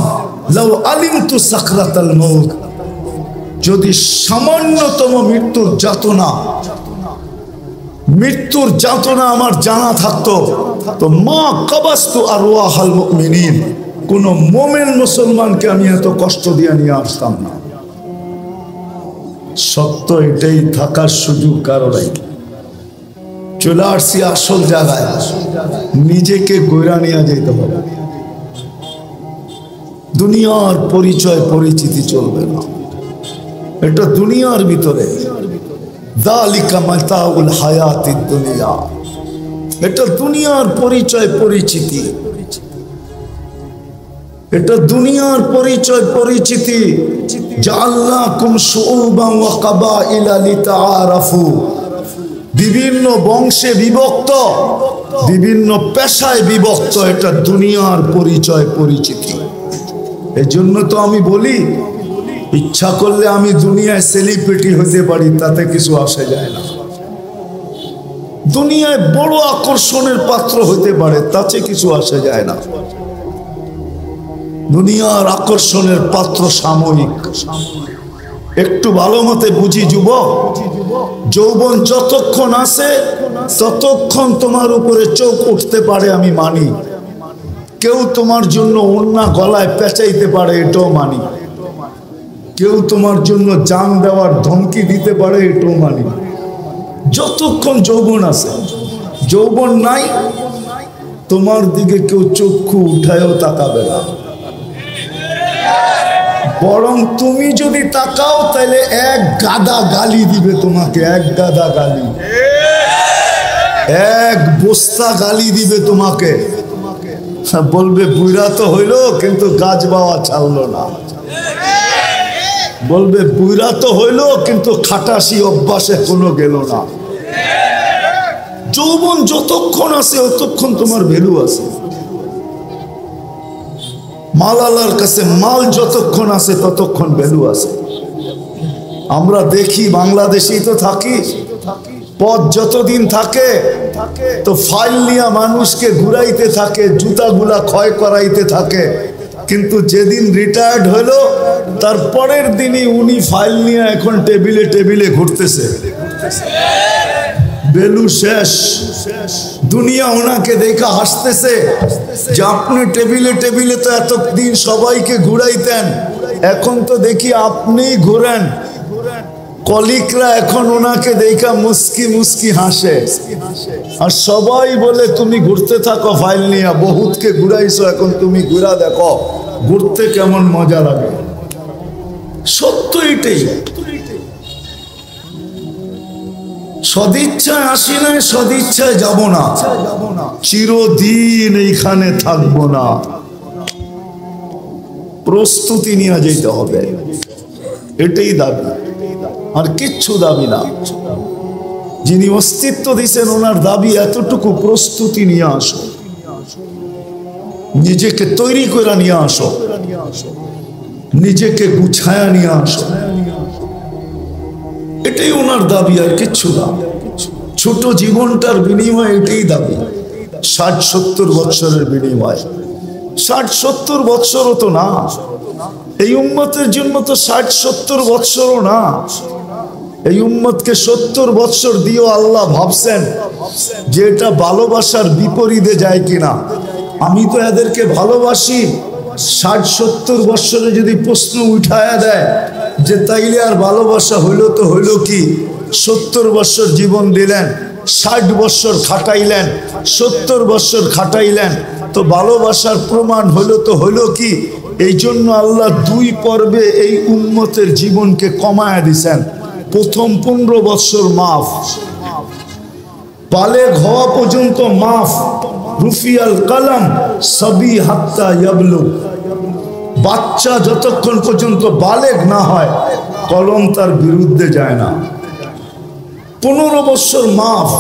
লাউ আলিমতু সাকরাতাল মউত, যদি সামান্যতম মৃত্যুর যাতনা আমার জানা থাকতো, তো মা কাবাস্তু আরওয়াহাল মুমিনিন, কোন মুমিন মুসলমানকে আমি এত কষ্ট দিয়ে নিয়ে আসতাম না। সত্য এটাই, থাকার সুযোগ কারো নাই। চলে আসছি আসল জায়গায়, নিজেকে গইরা নিয়ে যেতে হবে। দুনিয়ার পরিচয় পরিচিতি চলবে না, এটা দুনিয়ার ভিতরে। যালিকা মাতাউল হায়াতিদ দুনিয়া, এটা দুনিয়ার পরিচয় পরিচিতি, এটা দুনিয়ার পরিচয় পরিচিতি। জাআলনাকুম শুউবান ওয়া কাবাইলা লিতাআরাফু, বিভিন্ন বংশে বিভক্ত, বিভিন্ন পেশায় বিভক্ত, এটা দুনিয়ার পরিচয় পরিচিতি। এই জন্য তো আমি বলি, ইচ্ছা করলে আমি দুনিয়ায় সেলিব্রিটি হতে পারি, তাতে কিছু আসে যায় না। দুনিয়ায় বড় আকর্ষণের পাত্র হতে পারে, তাতে কিছু আসে যায় না। দুনিয়ার আকর্ষণের পাত্র সাময়িক। একটু ভালো মতে বুঝি যুবক, যৌবন যতক্ষণ আছে ততক্ষণ তোমার উপরে চোখ উঠতে পারে, আমি মানি। কেউ তোমার জন্য ওড়না গলায় পেঁচাইতে পারে, এটাও মানি। কেউ তোমার জন্য জান দেওয়ার ধমকি দিতে পারে, এটাও মানি। যতক্ষণ যৌবন আছে, যৌবন নাই, তোমার দিকে কেউ চক্ষু উঠায়ও তাকাবে না। বরং তুমি যদি তাকাও তাহলে এক গাদা গালি দিবে তোমাকে, এক গাদা গালি, এক বস্তা গালি দিবে তোমাকে। বলবে বুইরা তো হইলো কিন্তু গাছ বাওয়া ছাড়লো না। বলবে বুইরা তো হইলো কিন্তু খাটাসি অভ্যাসে কোনো গেল না। যৌবন যতক্ষণ আছে ততক্ষণ তোমার ভ্যালু আছে। মাল আল্লাহর কাছে, মাল যতক্ষণ আছে ততক্ষণ ভ্যালু আছে। আমরা দেখি, বাংলাদেশেই তো থাকি, পথ যতদিন থাকে তো ফাইল নিয়ে মানুষকে ঘুরাইতে থাকে, জুতাগুলা ক্ষয় করাইতে থাকে। কিন্তু যেদিন রিটায়ার্ড হলো তার পরের দিনই উনি ফাইল নিয়ে এখন টেবিলে টেবিলে ঘুরতেছে। ভ্যালু শেষ। দুনিয়া ওনাকে দেখা হাসতেছে যে আপনি টেবিলে টেবিলে তো এতদিন সবাইকে ঘুরাইতেন, এখন তো দেখি আপনিই ঘুরেন। কলিকরা এখন ওনাকে দেখা মুস্কি মুস্কি হাসে, আর সবাই বলে তুমি ঘুরতে থাকো ফাইল নিয়ে, বহুতকে ঘুরাইছো, এখন তুমি ঘুরা দেখো ঘুরতে কেমন মজা লাগে। সত্য এটাই। সদিচ্ছায় আসি নাই, সদিচ্ছায় যাব না, চিরদিন এইখানে থাকবো না। প্রস্তুতি নিয়ে যেতে হবে, এটাই দাবি, আর কিচ্ছু দাবি না। যিনি অস্তিত্ব দিয়েছেন ওনার দাবি এতটুকু, প্রস্তুতি নিয়ে আসো, নিজেকে তৈরি করে নিয়ে আসো, নিজেকে গুছায়া নিয়ে আসো, এটাই ওনার দাবি, আর কিচ্ছু না। ছোট জীবনটার বিনিময়ে এটাই দাবি। 60-70 বৎসরের বিনিময়। 60-70 বৎসরও তো না, এই উম্মতের জন্য তো 60-70 বৎসরও না। এই উম্মতকে 70 বছর দিয়েও আল্লাহ ভাবছেন যে এটা ভালোবাসার বিপরীতে যায় কিনা। আমি তো এদেরকে ভালোবাসি, 60-70 বছরে যদি প্রশ্ন উঠায়া দেয় যে তাইলে আর ভালোবাসা হইলো তো হইলো কি? 70 বছর জীবন দিলেন, 60 বছর খাটাইলেন, 70 বছর খাটাইলেন, তো ভালোবাসার প্রমাণ হলো তো হলো কি? এই জন্য আল্লাহ 2 পর্বে এই উম্মতের জীবনকে কমায়া দিছেন। প্রথম 15 বছর মাফ, বালেগ হওয়া পর্যন্ত মাফ। রুফিয়াল কলম সবি হাত্তা ইয়াবলু, বাচ্চা যতক্ষণ পর্যন্ত বালেগ না হয় কলম তার বিরুদ্ধে যায় না। 15 বছর মাফ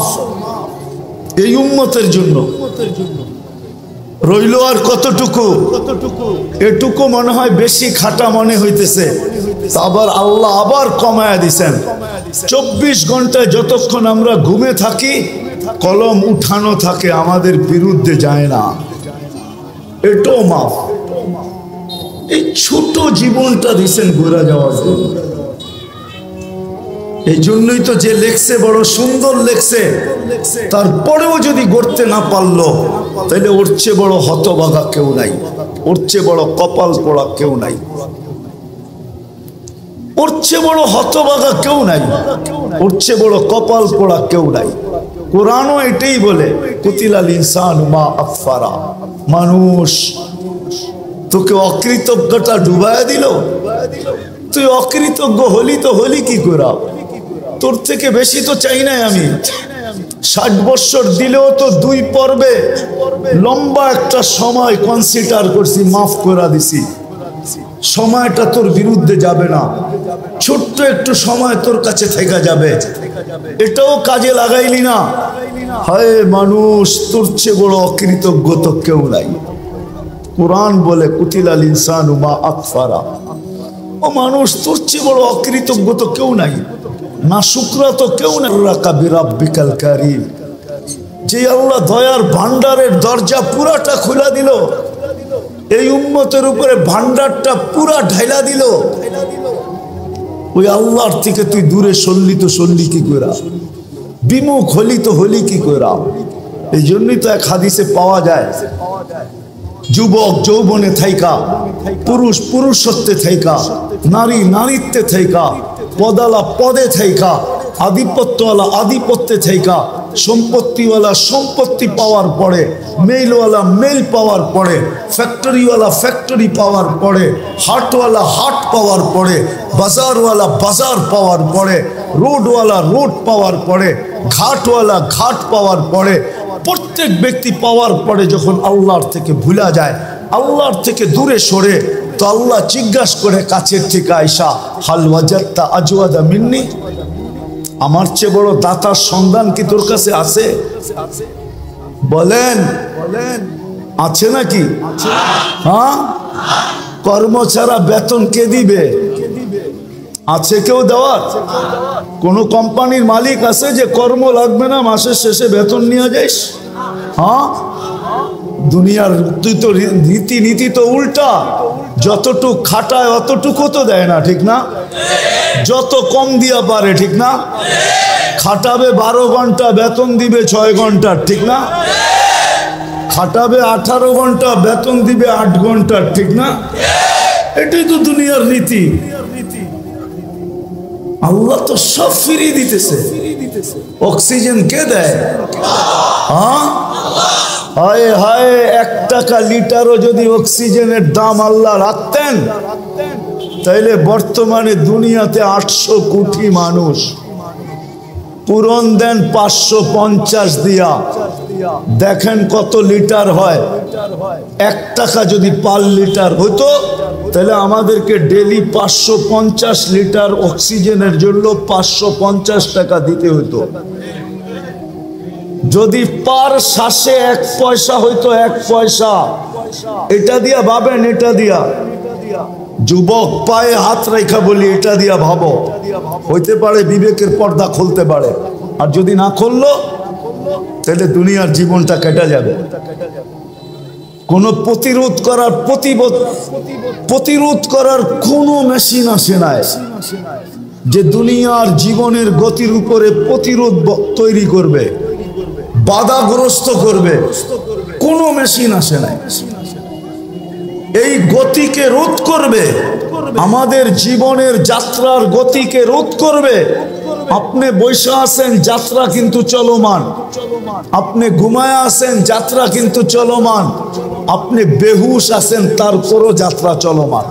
এই উম্মতের জন্য। রইল আর কতটুকু? এটুকু মনে হয় বেশি খাটা মনে হইতেছে, আবার আল্লাহ আবার কমায়া দিছেন। 24 ঘন্টায় যতক্ষণ আমরা ঘুমে থাকি কলম উঠানো থাকে, আমাদের বিরুদ্ধে যায় না, এটাও মাফ। এই ছোট জীবনটা দিছেন ঘুরে যাওয়ার জন্য। এই জন্যই তো যে লেখছে বড় সুন্দর লেখছে, তারপরেও যদি গড়তে না পারলো তাহলে ওর চেয়ে বড় হতভাগা কেউ নাই, ওর চেয়ে বড় কপাল পোড়া কেউ নাই, ওর চেয়ে বড় হতভাগা কেউ নাই, ওর চেয়ে বড় কপাল পোড়া কেউ নাই। কোরআনও এটাই বলে, কুতিলাল ইনসানু মা আকফারা। মানুষ তোকে অকৃতজ্ঞতা ডুবায়া দিল, তুই অকৃতজ্ঞ হলি তো হলি কি করা? তোর থেকে বেশি তো চাই নাই আমি। 60 বছর দিলেও তো 2 পর্বে লম্বা একটা সময় কনসিডার করছি, মাফ করে দিছি। সময়টা তোর বিরুদ্ধে যাবে না, ছোট্ট একটু সময় তোর কাছে থেকে যাবে, এটাও কাজে লাগাইলি না। হায় মানুষ, তোর চেয়ে বড় অকৃতজ্ঞ তো কেউ নাই। কোরআন বলে কুতিলাল ইনসানু মা আকফারা। ও মানুষ, তোর চেয়ে বড় অকৃতজ্ঞ তো কেউ নাই, না শুকরা তো কেউ নাই। বিরাব্বিকাল কারীম, যে আল্লাহ দয়ার ভান্ডারের দরজা পুরাটা খুলে দিল, এই উম্মতের উপরে ভান্ডারটা পুরা ঢাইলা দিল, ওই আল্লাহর থেকে তুই দূরে সরলি তো সরলি কি করে? বিমুখ হলি তো হলি কি করে? এই জন্যই তো এক হাদিসে পাওয়া যায়, যুবক যৌবনে থাইকা, পুরুষ পুরুষত্বে থাইকা, নারী নারীত্বে থাইকা, পদালা পদে থাইকা, আধিপত্যওয়ালা আধিপত্যে থাইকা, সম্পত্তিওয়ালা সম্পত্তি পাওয়ার পরে, মেইলওয়ালা মেইল পাওয়ার পরে, ফ্যাক্টরিওয়ালা ফ্যাক্টরি পাওয়ার পরে, হাটওয়ালা হাট পাওয়ার পরে, বাজারওয়ালা বাজার পাওয়ার পরে, রোডওয়ালা রোড পাওয়ার পরে, ঘাটওয়ালা ঘাট পাওয়ার পরে, প্রত্যেক ব্যক্তি পাওয়ার পরে যখন আল্লাহর থেকে ভুলা যায়, আল্লাহর থেকে দূরে সরে, তো আল্লাহ জিজ্ঞাসা করে কাছের থেকে আইসা, হাল ওয়াজাদতা আজওয়াদা মিন্নি, আমার চেয়ে বড় দাতার সন্ধান কি তোর কাছে আছে? বলেন আছে নাকি? হ্যাঁ, কর্ম ছাড়া বেতন কে দিবে? আছে কেউ দেওয়ার? কোন কোম্পানির মালিক আছে যে কর্ম লাগবে না, মাসের শেষে বেতন নিয়ে যাইস? হ্যাঁ, দুনিয়ার তুই তো রীতিনীতি তো উল্টা, যতটুক খাটায় অতটুকু তো দেয় না, ঠিক না? যত কম দিয়া পারে, ঠিক না? খাটাবে 12 ঘন্টা, বেতন দিবে 6 ঘন্টা, ঠিক না? খাটাবে 18 ঘন্টা, বেতন দিবে 8 ঘন্টা, ঠিক না? এটাই তো দুনিয়ার রীতি। আল্লাহ তো সব ফিরিয়ে দিতেছে। অক্সিজেন কে দেয়? হ্যাঁ, হায় হায়, 1 টাকা লিটারও যদি অক্সিজেনের দাম আল্লাহ রাখতেন, তাইলে বর্তমানে দুনিয়াতে 800 কোটি মানুষ, পূরণ দেন 550 দিয়া, দেখেন কত লিটার হয়। 1 টাকা যদি পার লিটার হতো, তাহলে আমাদেরকে ডেলি 550 লিটার অক্সিজেনের জন্য 550 টাকা দিতে হতো। যদি পার শ্বাসে 1 পয়সা হইতো, 1 পয়সা, এটা দিয়া ভাবেন, এটা দিয়া যুবক পায়ে হাত রেখা বলি, এটা দিয়া ভাবো, হইতে পারে বিবেকের পর্দা খুলতে পারে। আর যদি না খুললো, তাহলে দুনিয়ার জীবনটা কেটে যাবে। কোন প্রতিরোধ করার কোনো মেশিন আসে নাই। যে দুনিয়ার জীবনের গতির উপরে প্রতিরোধ তৈরি করবে, বাধাগ্রস্ত করবে, কোনো মেশিন আসে নাই। এই গতিকে রোধ করবে, আমাদের জীবনের যাত্রার গতিকে রোধ করবে। আপনি বৈশা আছেন, যাত্রা কিন্তু চলমান। আপনি ঘুমায় আছেন, যাত্রা কিন্তু চলমান। আপনি বেহুশ আছেন, তারপরও যাত্রা চলমান।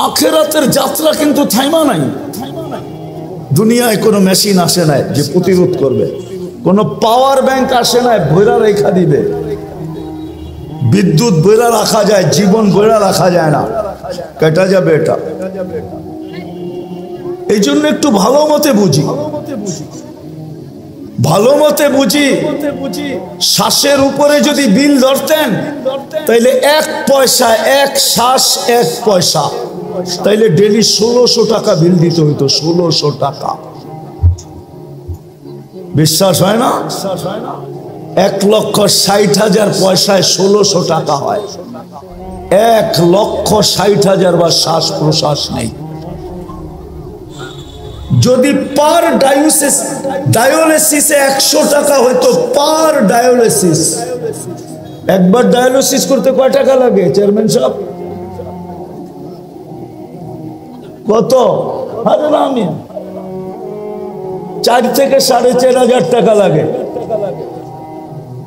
আখেরাতের যাত্রা কিন্তু থাইমা নাই। দুনিয়ায় কোনো মেশিন আসে নাই যে প্রতিরোধ করবে, কোনো পাওয়ার ব্যাংক আসে নাই ভৈরা রেখা দিবে। বিদ্যুৎ বইরা রাখা যায়, জীবন বইরা রাখা যায় না, কেটে যাবে এটা। এই জন্য একটু ভালো মতে বুঝি, ভালো মতে বুঝি। শ্বাসের উপরে যদি বিল ধরতেন তাইলে 1 পয়সা, 1 শ্বাস 1 পয়সা, তাইলে ডেলি 1600 টাকা বিল দিতে হইতো। 1600 টাকা। বিশ্বাস হয় না? 1,60,000 পয়সায় 1600 টাকা হয়। 1,60,000 বার শ্বাস প্রশ্বাস নেই। যদি পার ডায়ালিসিসে 100 টাকা হইতো, পার ডায়ালিসিস, একবার ডায়ালিসিস করতে কয় টাকা লাগে চেয়ারম্যান সাহেব? কত? আরে না, আমি 4 থেকে 4,500 টাকা লাগে।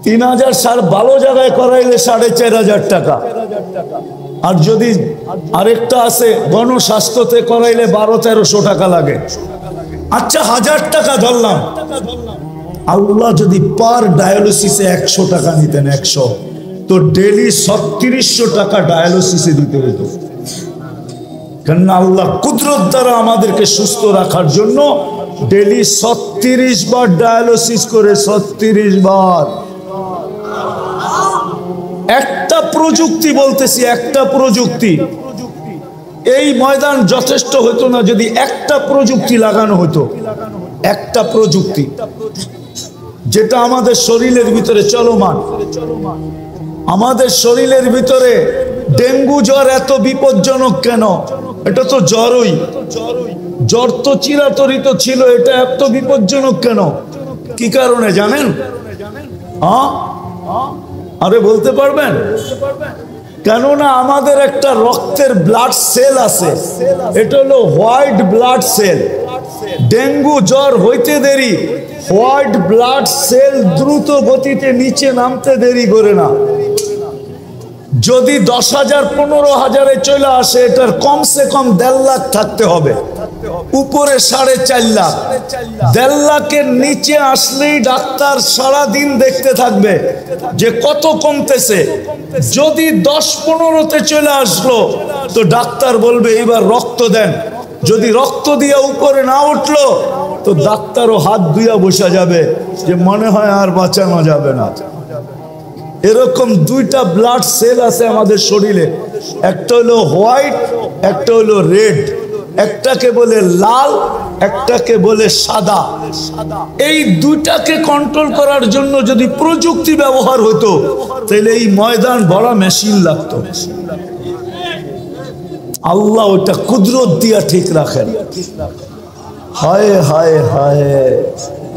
3,000 ভালো জায়গায় করাইলে 4,500 টাকা। আর যদি আরেকটা আছে গণস্বাস্থ্যতে করাইলে 1200-1300 টাকা লাগে। আচ্ছা 1000 টাকা ধরলাম। আল্লাহ যদি পার ডায়ালিসিসে 100 টাকা নিতেন, 100, তো ডেলি 3600 টাকা ডায়ালিসিসে দিতে হতো। কেননা আল্লাহ কুদরত দ্বারা আমাদেরকে সুস্থ রাখার জন্য ডেলি 36 বার ডায়ালিসিস করে, 36 বার। একটা প্রযুক্তি বলতেছি, একটা প্রযুক্তি। এই ময়দান যথেষ্ট হতো না যদি একটা প্রযুক্তি লাগানো হতো। একটা প্রযুক্তি যেটা আমাদের শরীরের ভিতরে চলমান। আমাদের শরীরের ভিতরে ডেঙ্গু জ্বর এত বিপজ্জনক কেন? এটা তো জ্বরই, জ্বর তো চিরাচরিত ছিল, এটা এত বিপজ্জনক কেন? কি কারণে জানেন? হ্যাঁ, আরে বলতে পারবেন? কেননা আমাদের একটা রক্তের ব্লাড সেল আছে, এটা হলো হোয়াইট ব্লাড সেল। ডেঙ্গু জ্বর হইতে দেরি, হোয়াইট ব্লাড সেল দ্রুত গতিতে নিচে নামতে দেরি করে না। যদি 10,000 15,000-এ চলে আসে, এটার কমসে কম 1.5 লাখ থাকতে হবে, উপরে 4.5 লাখ। 1.5 লাখের নিচে আসলেই ডাক্তার সারা দিন দেখতে থাকবে যে কত কমতেছে। যদি 10-15-তে চলে আসলো তো ডাক্তার বলবে এবার রক্ত দেন। যদি রক্ত দিয়ে উপরে না উঠলো তো ডাক্তারও হাত ধুইয়া বসা যাবে যে মনে হয় আর বাঁচানো যাবে না। এরকম 2টা ব্লাড সেল আছে আমাদের শরীরে, একটা হলো হোয়াইট, একটা হলো রেড। একটাকে বলে লাল, একটাকে বলে সাদা। এই 2টাকে কন্ট্রোল করার জন্য যদি প্রযুক্তি ব্যবহার হতো তাহলে এই ময়দান ভরা মেশিন লাগতো। আল্লাহ ওটা কুদরত দিয়া ঠিক রাখেন। হায় হায় হায়,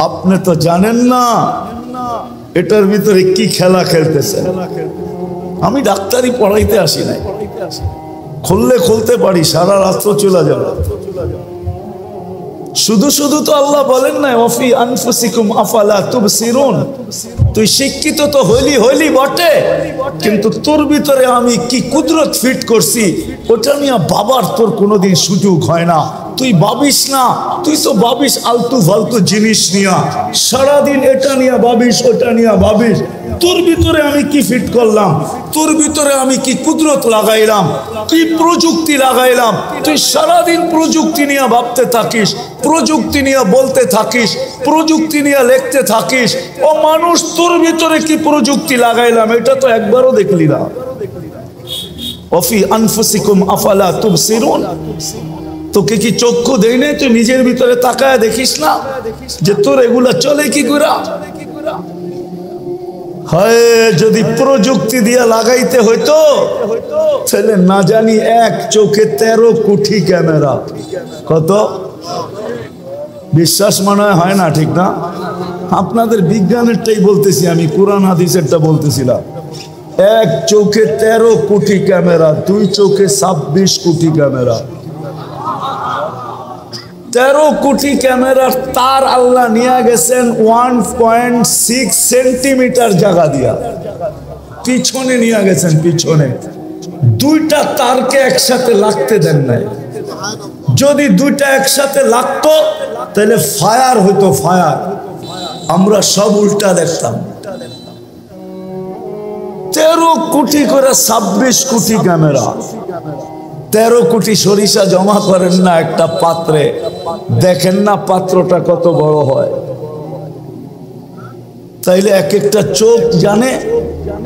আপনি তো জানেন না এটার ভিতরে কি খেলা খেলতেছে। আমি ডাক্তারি পড়াইতে আসি নাই, খুললে খুলতে পারি, সারা রাত্র চলে যাবে। শুধু শুধু তো আল্লাহ বলেন না ওয়াফি আনফুসিকুম আফালা তুবসিরুন। তুই শিক্ষিত তো হইলি বটে, কিন্তু তোর ভিতরে আমি কি কুদরত ফিট করছি ওটা নিয়ে বাবার তোর কোনোদিন সুযোগ হয় না। তুই ভাবিস না, তুই তো ভাবিস আলতু ফালতু জিনিস নিয়া, সারাদিন এটা নিয়ে ভাবিস, ওটা নিয়ে ভাবিস। তোর ভিতরে আমি কি ফিট করলাম, তোর ভিতরে আমি কি কুদরত লাগাইলাম, কি প্রযুক্তি লাগাইলাম। তুই সারাদিন প্রযুক্তি নিয়ে ভাবতে থাকিস, প্রযুক্তি নিয়ে বলতে থাকিস, প্রযুক্তি নিয়ে লিখতে থাকিস। ও মানুষ, তোর ভিতরে কি প্রযুক্তি লাগাইলাম এটা তো একবারও দেখলি না। ওয়াফি আনফুসিকুম আফালা তুবসিরুন। তোকে কি চক্ষু দেই নাই? তুই নিজের ভিতরে তাকায় দেখিস না যে তোর এগুলা চলে কি করে? হয় যদি প্রযুক্তি দিয়ে লাগাইতে হইতো তাহলে না জানি এক চোখে 13 কোটি ক্যামেরা। কত? বিশ্বাস মনে হয় না, ঠিক না? আপনাদের বিজ্ঞানেরটাই বলতেছি আমি, কোরআন হাদিসেরটা বলতেছিলাম। এক চোখে 13 কোটি ক্যামেরা, দুই চোখে 26 কোটি ক্যামেরা। 13 কোটি ক্যামেরার তার আল্লাহ নিয়ে গেছেন 1.6 সেন্টিমিটার জায়গা দিয়া, পিছনে নিয়ে গেছেন। পিছনে দুইটা তারকে একসাথে লাগতে দেন নাই। যদি দুইটা একসাথে লাগতো তাহলে ফায়ার হইতো, ফায়ার। আমরা সব উল্টা দেখতাম। 13 কোটি করে 26 কোটি ক্যামেরা। 13 কোটি সরিষা জমা করেন না একটা পাত্রে, দেখেন না পাত্রটা কত বড় হয়। তাইলে এক একটা চোখ জানে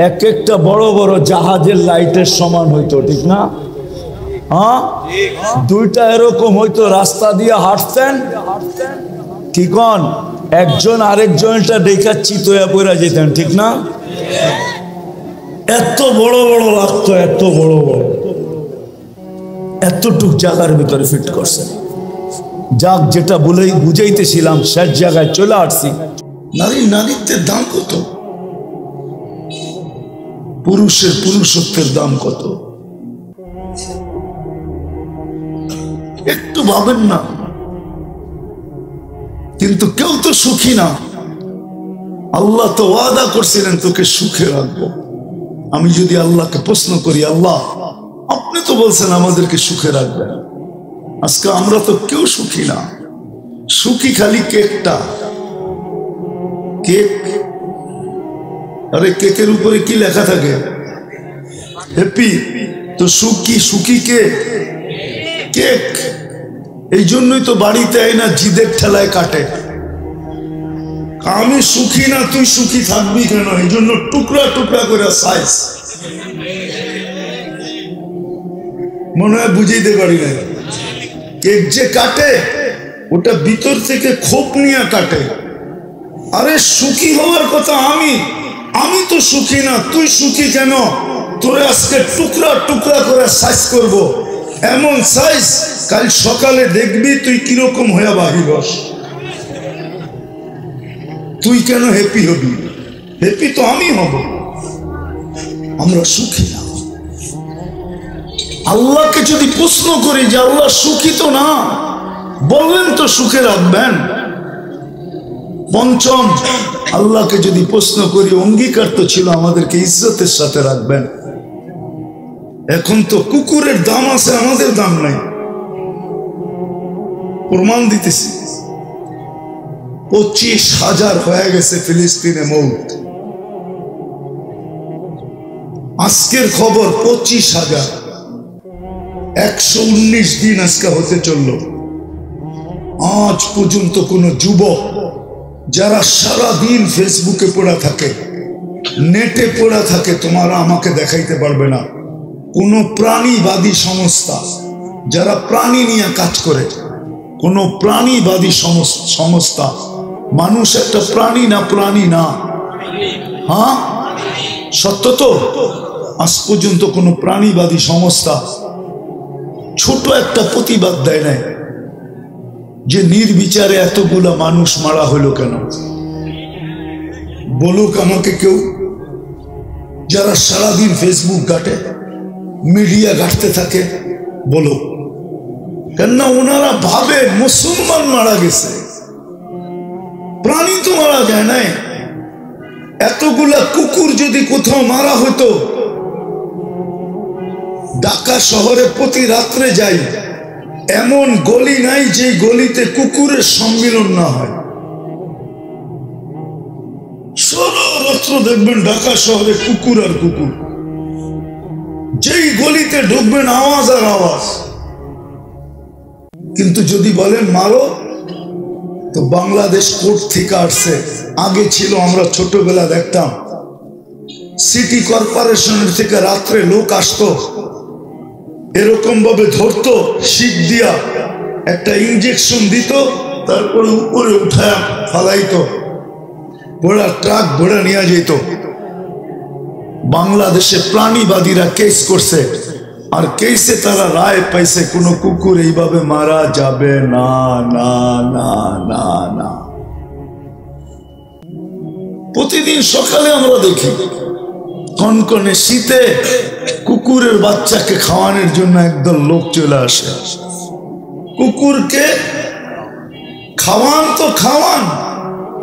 এক একটা বড় বড় জাহাজের লাইটের সমান হইতো, ঠিক না? হ্যাঁ, দুইটা এরকম হইতো, রাস্তা দিয়ে হাঁটতেন, কি কন, একজন আরেকজনটা দেখা চিতয়া পড়া যেতেন, ঠিক না? এত বড় বড় লাগতো, এত বড় বড়, এতটুক জায়গার ভিতরে ফিট করছে। যাক, যেটা বলেই বুঝাইতেছিলাম শেষ জায়গায় চলে আসছি। নারীত্বের দাম কত, পুরুষের পুরুষত্বের দাম কত, একটু ভাবেন না? কিন্তু কেউ তো সুখী না। আল্লাহ তো ওয়াদা করছিলেন তোকে সুখে রাখবো। আমি যদি আল্লাহকে প্রশ্ন করি, আল্লাহ আপনি তো বলছেন আমাদেরকে সুখে রাখবেন, আজকে আমরা তো কেউ সুখী না। সুখী খালি কেকটা, কেক। আরে কেকের উপরে কি লেখা থাকে? হ্যাপি। তো সুখী, সুখী কে? কেক। এই জন্যই তো বাড়িতে না জিদের ঠেলায় কাটে। আমি সুখী না, তুই সুখী থাকবি কেন? এই জন্য টুকরা টুকরা করে সাইজ। মনে হয় বুঝাইতে পারি না। কেক যে কাটে ওটা ভিতর থেকে খোপ নিয়ে কাটে। আরে সুখী হওয়ার কথা আমি তো সুখী না, তুই সুখী কেন? তোরে আজকে টুকরা টুকরা করে সাইজ করব, এমন সাইজ কাল সকালে দেখবি তুই কিরকম হয়ে বাহিবস। তুই কেন হ্যাপি হবি? হ্যাপি তো আমি হব। আমরা সুখী না। আল্লাহকে যদি প্রশ্ন করি যে আল্লাহ সুখী তো না, বললেন তো সুখে রাখবেন। পঞ্চম, আল্লাহকে যদি প্রশ্ন করি, অঙ্গীকার তো ছিল আমাদেরকে ইজ্জতের সাথে রাখবেন। এখন তো কুকুরের দাম আছে, আমাদের দাম নাই। প্রমাণ দিতেছি, 25,000 হয়ে গেছে ফিলিস্তিনে মৌত। আজকের খবর 25,000, 119 দিন আজকে হতে চলল। আজ পর্যন্ত কোন যুবক যারা সারা দিন ফেসবুকে পড়া থাকে, নেটে পড়া থাকে, তোমারা আমাকে দেখাইতে পারবে না কোন প্রাণীবাদী সংস্থা যারা প্রাণী নিয়ে কাজ করে, কোন প্রাণীবাদী সংস্থা। মানুষ একটা প্রাণী না? প্রাণী না? হ্যাঁ, সত্য তো। আজ পর্যন্ত কোন প্রাণীবাদী সংস্থা ছোট একটা প্রতিবাদ দেয় নাই যে নির্বিচারে এতগুলা মানুষ মারা হলো কেন। বলুক আমাকে কেউ, যারা সারাদিন ফেসবুক ঘাটে, মিডিয়া ঘাটতে থাকে, বলো। কেননা ওনারা ভাবে মুসলমান মারা গেছে, প্রাণী তো মারা যায় নাই। এতগুলা কুকুর যদি কোথাও মারা হতো, ঢাকা শহরে প্রতি রাত্রে যাই, এমন গলি নাই যে গলিতে কুকুরের সম্মিলন না হয়। সর্বত্র দেখবেন ঢাকা শহরে কুকুর আর কুকুর। যেই গলিতে ঢুকবেন আওয়াজ আর আওয়াজ। কিন্তু যদি বলেন মারো, তো বাংলাদেশ কোর্ট থেকে আসছে। আগে ছিল, আমরা ছোটবেলা দেখতাম, সিটি কর্পোরেশনের থেকে রাত্রে লোক আসতো, এরকম ভাবে ধরতো, শিক দিয়া একটা ইঞ্জেকশন দিত, তারপরে উপরে উঠায় ফালাইতো, ঘোড়া ট্রাক ঘোড়া নিয়ে যেত। বাংলাদেশে প্রাণীবাদীরা কেস করছে, আর কেসে তারা রায় পাইছে কোনো কুকুর এইভাবে মারা যাবে না না না না না। প্রতিদিন সকালে আমরা দেখি কনকনে শীতে কুকুরের বাচ্চাকে খাওয়ানোর জন্য একদল লোক চলে আসে। কুকুরকে খাওয়ান তো খাওয়ান,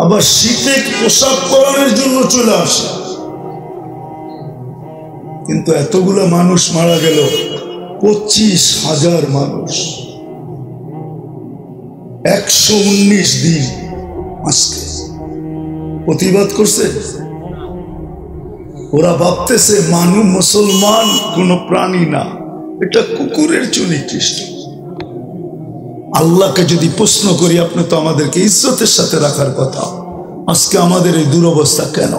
আবার শীতে পোশাক পরানোর জন্য চলে আসে। কিন্তু এতগুলো মানুষ মারা গেল, 25,000 মানুষ, 119 দিন আজকে প্রতিবাদ করছে। ওরা ভাবতেছে মানুষ মুসলমান কোন প্রাণী না, এটা কুকুরের চুনি খ্রিস্ট। আল্লাহকে যদি প্রশ্ন করি, আপনি তো আমাদেরকে ইজ্জতের সাথে রাখার কথা, আজকে আমাদের এই দুরবস্থা কেন?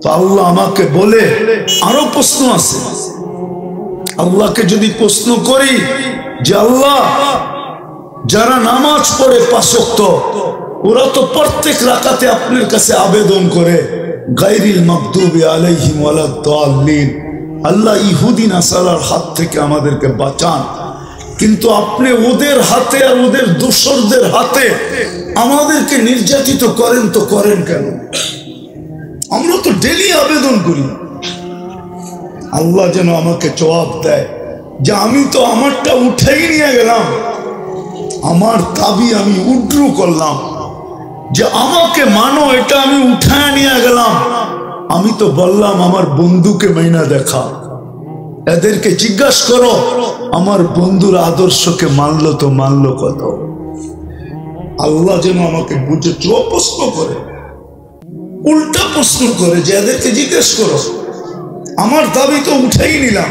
তো আল্লাহ আমাকে বলে আরো প্রশ্ন আছে। আল্লাহকে যদি প্রশ্ন করি যে আল্লাহ, যারা নামাজ পড়ে 5 ওয়াক্ত, ওরা তো প্রত্যেক রাকাতে আপনার কাছে আবেদন করে গায়রিল মাগদুবি আলাইহিম ওয়ালাদ-দাল্লিন, আল্লাহ ইহুদি নাসারার হাত থেকে আমাদেরকে বাঁচান। কিন্তু আপনি ওদের হাতে আর ওদের দোসরদের হাতে আমাদেরকে নির্যাতিত করেন, তো করেন কেন? আমরা তো ডেলি আবেদন করি। আল্লাহ যেন আমাকে জবাব দেয় যে আমি তো আমারটা উঠেই নিয়ে গেলাম, আমার দাবি আমি উড্রু করলাম, যে আমাকে মানো, এটা আমি উঠায় নিয়ে গেলাম। আমি তো বললাম আমার বন্ধুকে মাইনা দেখা, এদেরকে জিজ্ঞাসা করো আমার বন্ধুর আদর্শকে মানলো তো মানলো কত? আল্লাহ যেন আমাকে বুঝে প্রশ্ন করে, উল্টা প্রশ্ন করে যে এদেরকে জিজ্ঞেস করো, আমার দাবি তো উঠাই নিলাম,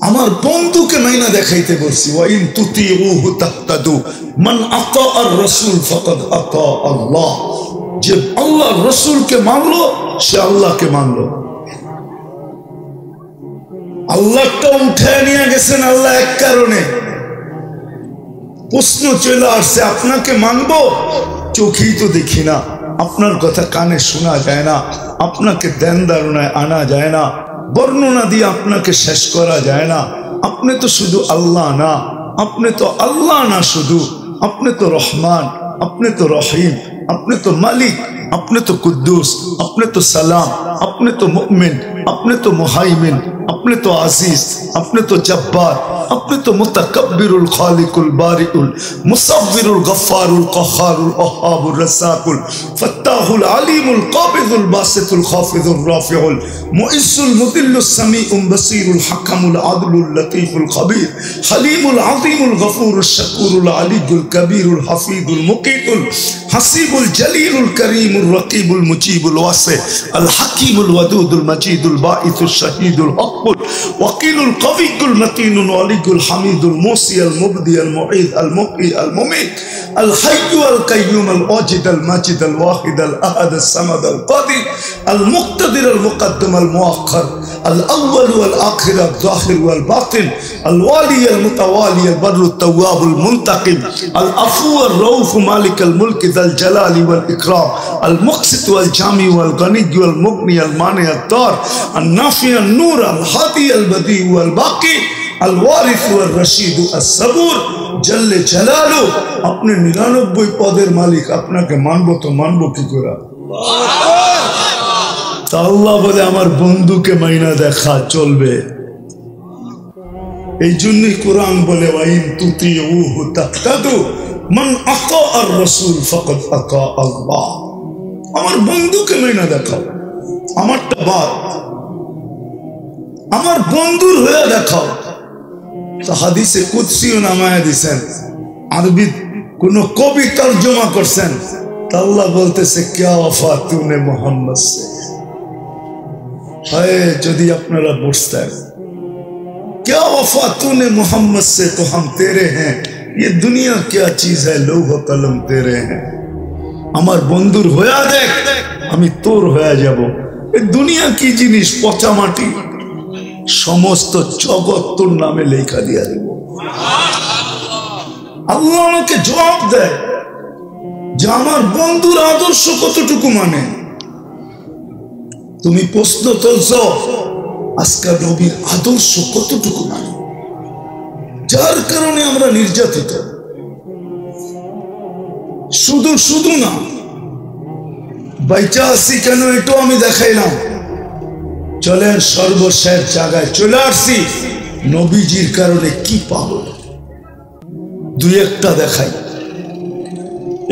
আমার বন্ধুকে মাইনা দেখাইতে বলছি। ওয়াইন তুতিউহু তাহতাদু মান আতা আর রাসূল ফাকাদ আতা আল্লাহ, যে আল্লাহ রাসূলকে মানলো সে আল্লাহকে মানলো। আল্লাহটা উঠায় নিয়ে গেছেন আল্লাহ এক কারণে। প্রশ্ন চলে আসছে, আপনাকে মানবো, চোখেই তো দেখি না, আপনার কথা কানে শোনা যায় না, আপনাকে ধ্যান ধারণায় আনা যায় না, বর্ণনা দিয়ে আপনাকে শেষ করা যায় না। আপনি তো শুধু আল্লাহ না, আপনি তো আল্লাহ না শুধু, আপনি তো রহমান, আপনি তো রহিম, আপনি তো মালিক, আপনি তো কুদ্দুস, আপনি তো সালাম, আপনি তো মুমিন, আপনি তো মুহাইমিন, আপনি তো আজিজ, আপনি তো জব্বার, আপনি তো মুতাকাব্বিরুল খালিকুল বারিউল মুসাব্বিরুল গফফারুল কহ্হারুল ওয়াহ্হাবুর রাসাকুল ফাত্তাহুল আলিমুল কাবিদুল বাসিতুল খাফিদুর রাফিউল মুইজ্জুল মুদিল্লুস সামিউল বাসিরুল হাকামুল আদলুল লতীফুল খবীর হালিমুল আযীমুল গফুরুশ শাকুরুল আলিয়ুল কবীরুল হাফিজুল মুকিতুল হাসিবুল জলিলুল করিমুর রকিবুল মুজিবুল ওয়াসি আল হাকিমুল ওয়াদুদুল মাজিদুল বাঈসুশ শাহীদুল হকুল ওয়াকিলুল কবিয়ুল মতিনুল ওয়ালিয়ুল হামিদুল মুসি আল মুবদি আল মুঈদ আল মুহয়ি আল মুমীত আল হাইয়্যু আল কাইয়্যুম আল ওয়াজিদ আল মাজিদ আল ওয়াহিদ আল আহাদ আল সামাদ আল কাদির আল মুক্তাদির আল মুকদ্দম আল মুআখ্খার আল আউয়াল ওয়াল আখির আল যাহির ওয়াল বাতিন আল ওয়ালি আল মুতাওয়ালি আল বাররু তাওয়াব আল মুনতাকিম আল আফু আল রাউফ মালিক আল মুলক যাল জালালি ওয়াল ইকরাম আল মুকসিত ওয়াল জামি ওয়াল গনি ওয়াল মুগনি আল মানি আল দার আল নাফি আল নূর আল হাদি আল বদি ওয়াল বাকি আল ওয়ারিস ওয়াল রশিদ আস সাবুর জল্লে জালালু। আপনি 99 পদের মালিক, আপনাকে মানবো তো মানবো কি করে? তা আল্লাহ বলে আমার বন্ধুকে মাইনা দেখা চলবে। এই জন্যই কোরআন বলে ওয়াইন তুতিউহু তাহতাদু মান আতা আর রাসূল ফাকাদ আতা আল্লাহ। আমার বন্ধুকে মাইনা দেখাও, আমারটা বাদ, আমার বন্ধুর হয়ে দেখাও। তো হাদিসে কুদসিও নামায়া দিছেন, আরবি কোন কবি তরজমা করছেন, আল্লাহ বলতেছে क्या वफा तूने मोहम्मद से। हाय যদি আপনারা বুঝতেন, क्या वफा तूने मोहम्मद से तो हम तेरे हैं, ये दुनिया क्या चीज है, लौह कलम तेरे हैं। আমার বন্ধুর হয়ে দেখ, আমি তোর হয়ে যাব। এই দুনিয়া কি জিনিস, পচা মাটি, সমস্ত জগৎ তোর নামে লেখা দিয়া দেব। আল্লাহ আমাকে জবাব দেয় যে আমার বন্ধুর আদর্শ কতটুকু মানে। তো তুমি প্রশ্ন তুলছ আজকে নবীর আদর্শ কতটুকু মানি, যার কারণে আমরা নির্যাতিত। শুধু শুধু না, বাইচা আসি কেন এটাও আমি দেখাইলাম। চলেন সর্বশেষ জায়গায় চলে আসছি, নবীজির কারণে কি পাবো দুই একটা দেখাই।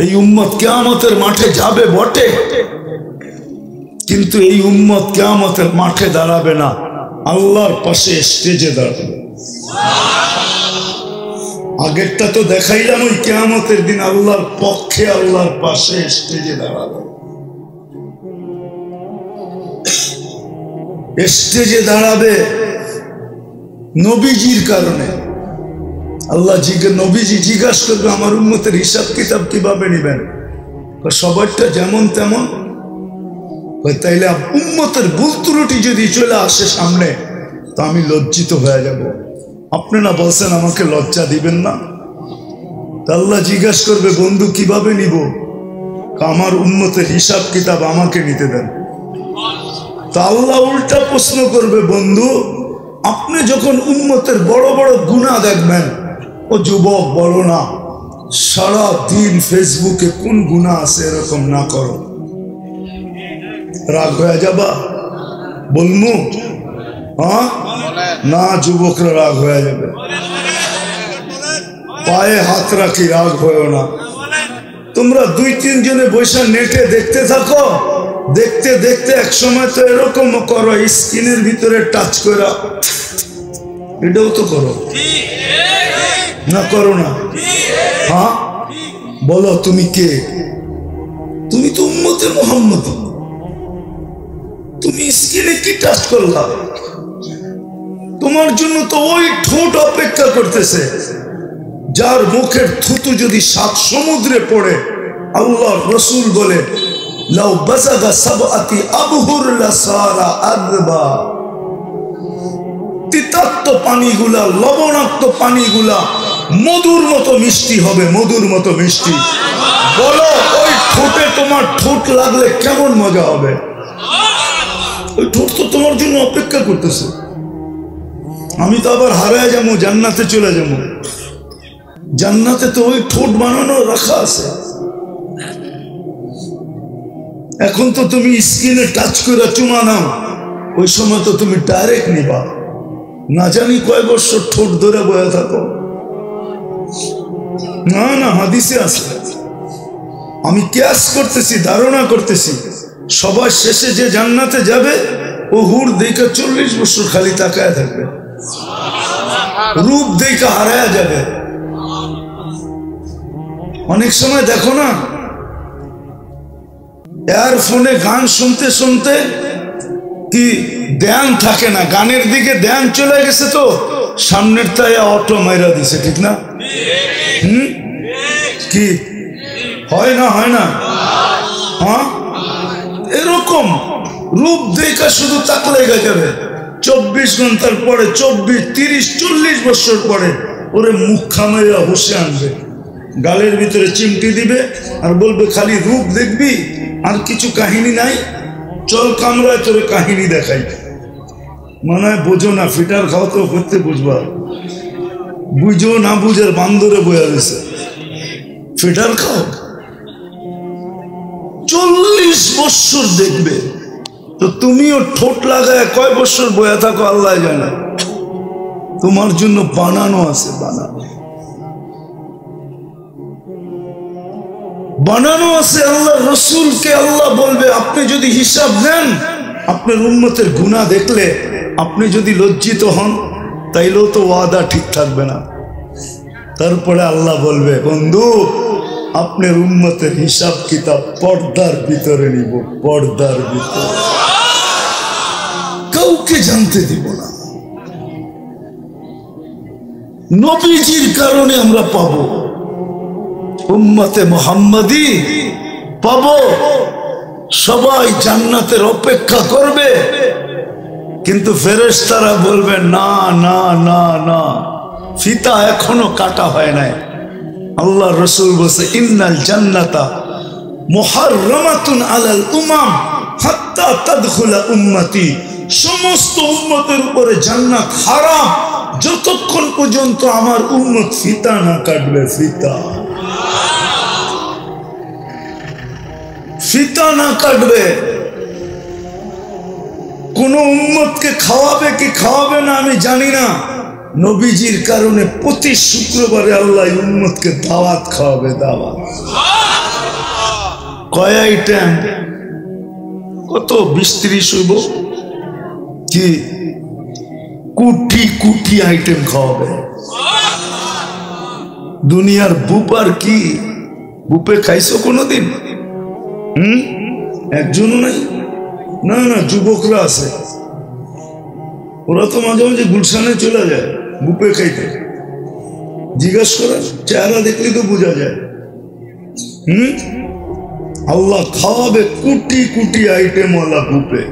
এই উম্মত কিয়ামতের মাঠে যাবে বটে, কিন্তু এই উম্মত কিয়ামতের মাঠে দাঁড়াবে না, আল্লাহর পাশে স্টেজে দাঁড়াবে। আগেরটা তো দেখাইলাম, ওই কিয়ামতের দিন আল্লাহর পক্ষে আল্লাহর পাশে স্টেজে দাঁড়াবে। স্টেজে দাঁড়াবে নবীজির কারণে। আল্লাহ নবীজি জিজ্ঞাসা করবে আমার উম্মতের হিসাব কিতাব কিভাবে নিবেন? সবারটা যেমন তেমন। তাইলে উম্মতের ভুল ত্রুটি যদি চলে আসে সামনে, তো আমি লজ্জিত হয়ে যাব। আপনি না বলছেন আমাকে লজ্জা দিবেন না? আল্লাহ জিজ্ঞাসা করবে বন্ধু কিভাবে নিব? আমার উম্মতের হিসাব কিতাব আমাকে নিতে দেন। তা আল্লাহ উল্টা প্রশ্ন করবে, বন্ধু আপনি যখন উম্মতের বড় বড় গুনাহ দেখবেন, ও যুবক বলো না সারা দিন ফেসবুকে কোন গুনাহ আছে, এরকম না করো। রাগ হয়ে যাবা? বলমু হ্যাঁ না? যুবকরা রাগ হয়ে যাবে। পায়ে হাত রাখি, রাগ হয়েও না। তোমরা দুই তিন জনে বৈশা নেটে দেখতে থাকো, দেখতে দেখতে এক সময় তো এরকম করো, স্ক্রিনের ভিতরে টাচ করা, এটাও তো করো না? করো না? হ্যাঁ বলো তুমি কে? তুমি তো উম্মতে মুহাম্মদ, তুমি স্ক্রিনে কি টাচ করলা? তোমার জন্য তো ওই ঠোঁট অপেক্ষা করতেছে, যার মুখের থুতু যদি 7 সমুদ্রে পড়ে। আল্লাহ রসুল বলে লাউ বাযাগা সাবআতি আবহুর লাসারা আযবা। তিক্ত পানিগুলা, লবণাক্ত পানিগুলা মধুর মতো মিষ্টি হবে, মধুর মতো মিষ্টি। বলো ওই ঠোঁটে তোমার ঠোঁট লাগলে কেমন মজা হবে? ওই ঠোঁট তো তোমার জন্য অপেক্ষা করতেছে। আমি তো আবার হারায় যাবো, জান্নাতে চলে যাবো। জান্নাতে তো ওই ঠোঁট বানানো রাখা আছে। এখন তো তুমি স্কিনে টাচ করে চুমা নাও, ওই সময় তো তুমি ডাইরেক্ট নিবা। না জানি কয় বছর ঠোঁট ধরে বয়ে থাকো। না না, হাদিসে আছে। আমি কিয়াস করতেছি, ধারণা করতেছি, সবার শেষে যে জান্নাতে যাবে ও হুর দেখে 40 বছর খালি তাকায় থাকবে, রূপ দেখে হারায়া যাবে। অনেক সময় দেখো না, ইয়ারফোনে গান শুনতে শুনতে কি ধ্যান থাকে না, গানের দিকে ধ্যান চলে গেছে, তো সামনের তাই অটো মাইরা দিছে, ঠিক না? কি হয় না? হয় না? হ্যাঁ, এরকম রূপ দেখা শুধু তাকলে যাবে। 24 ঘন্টার পরে, 24, 30, 40 বছর পরে ওরে মুখ খামাইয়া বসে আনবে, গালের ভিতরে চিমটি দিবে আর বলবে খালি রূপ দেখবি, আর কিছু কাহিনী নাই, চল কামরায় তোরে কাহিনী দেখাই। মনে হয় বোঝো না, ফিটার খাও তো করতে বুঝবা, বুঝো না বুঝার বান্দরে বয়া গেছে। ফিটার খাও 40 বছর দেখবে, তো তুমিও ঠোঁট লাগায় কয় বছর বয়া থাকো আল্লাহ জানে। তোমার জন্য বানানো আছে, বানানো আছে। আল্লাহ রসুলকে আল্লাহ বলবে আপনি যদি হিসাব নেন, আপনার উম্মতের গুনাহ দেখলে আপনি যদি লজ্জিত হন, তাইলেও তো ওয়াদা ঠিক থাকবে না। তারপরে আল্লাহ বলবে বন্ধু আপনার উম্মতের হিসাব কিতাব পর্দার ভিতরে নিব, পর্দার ভিতরে, কাউকে জানতে দিব না। নবীজির কারণে আমরা পাবো, উম্মতে মুহাম্মাদি পাবো। সবাই জান্নাতের অপেক্ষা করবে, কিন্তু ফেরেশতারা বলবে না না না না, ফিতা এখনো কাটা হয় নাই। আল্লাহ রসুল বলছে ইন্নাল জান্নাতা মুহাররামাতুন আলাল উমাম হাত্তা তাদখুলা উম্মতি, সমস্ত উম্মতের উপরে জান্নাত হারাম যতক্ষণ পর্যন্ত আমার উম্মত ফিতা না কাটবে। ফিতা না কাটবে। কোন উম্মতকে খাওয়াবে কি খাওয়াবে না আমি জানি না, নবীজির কারণে প্রতি শুক্রবারে আল্লাহ উম্মতকে দাওয়াত খাওয়াবে। দাওয়াত কয় আইটেম? কত 20-30 হইব কি? কোটি কোটি আইটেম খাওয়াবে। দুনিয়ার বুপার কি? বুপে খাইছো কোনোদিন? একজনও নাই? না না, যুবকরা আছে, ওরা তো মাঝে মাঝে গুলশানে চলে যায় বুপে খাইতে। জিজ্ঞাস করেন, চেহারা দেখলে তো বোঝা যায়। আল্লাহ খাওয়াবে কোটি কোটি আইটেম ওয়ালা বুপে।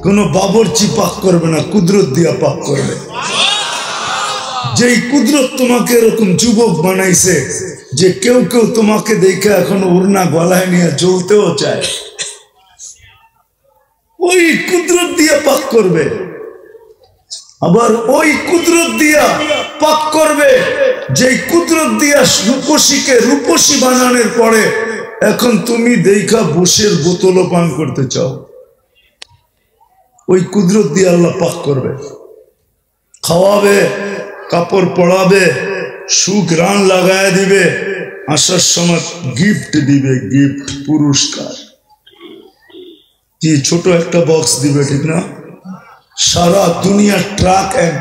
কোন বাবরচি পাক করবে না, কুদরত দিয়া পাক করবে। যেই কুদরত তোমাকে এরকম যুবক বানাইছে যে কেউ কেউ তোমাকে দেখে এখন ওড়না গলায় নিয়ে চলতেও চায়, ওই কুদরত দিয়া পাক করবে। আবার ওই কুদরত দিয়া পাক করবে যেই কুদরত দিয়া রূপসীকে রূপসী বানানোর পরে এখন তুমি দেখা বসের বোতলও পান করতে চাও, ওই কুদরত দিয়ে আল্লাহ পাক করবে। খাওয়াবে, কাপড় পরাবে, সুখ রান লাগায় দিবে, আসার সময় গিফট দিবে, গিফট পুরস্কার। কি ছোট একটা বক্স দিবে, ঠিক না? সারা দুনিয়ার ট্রাক এক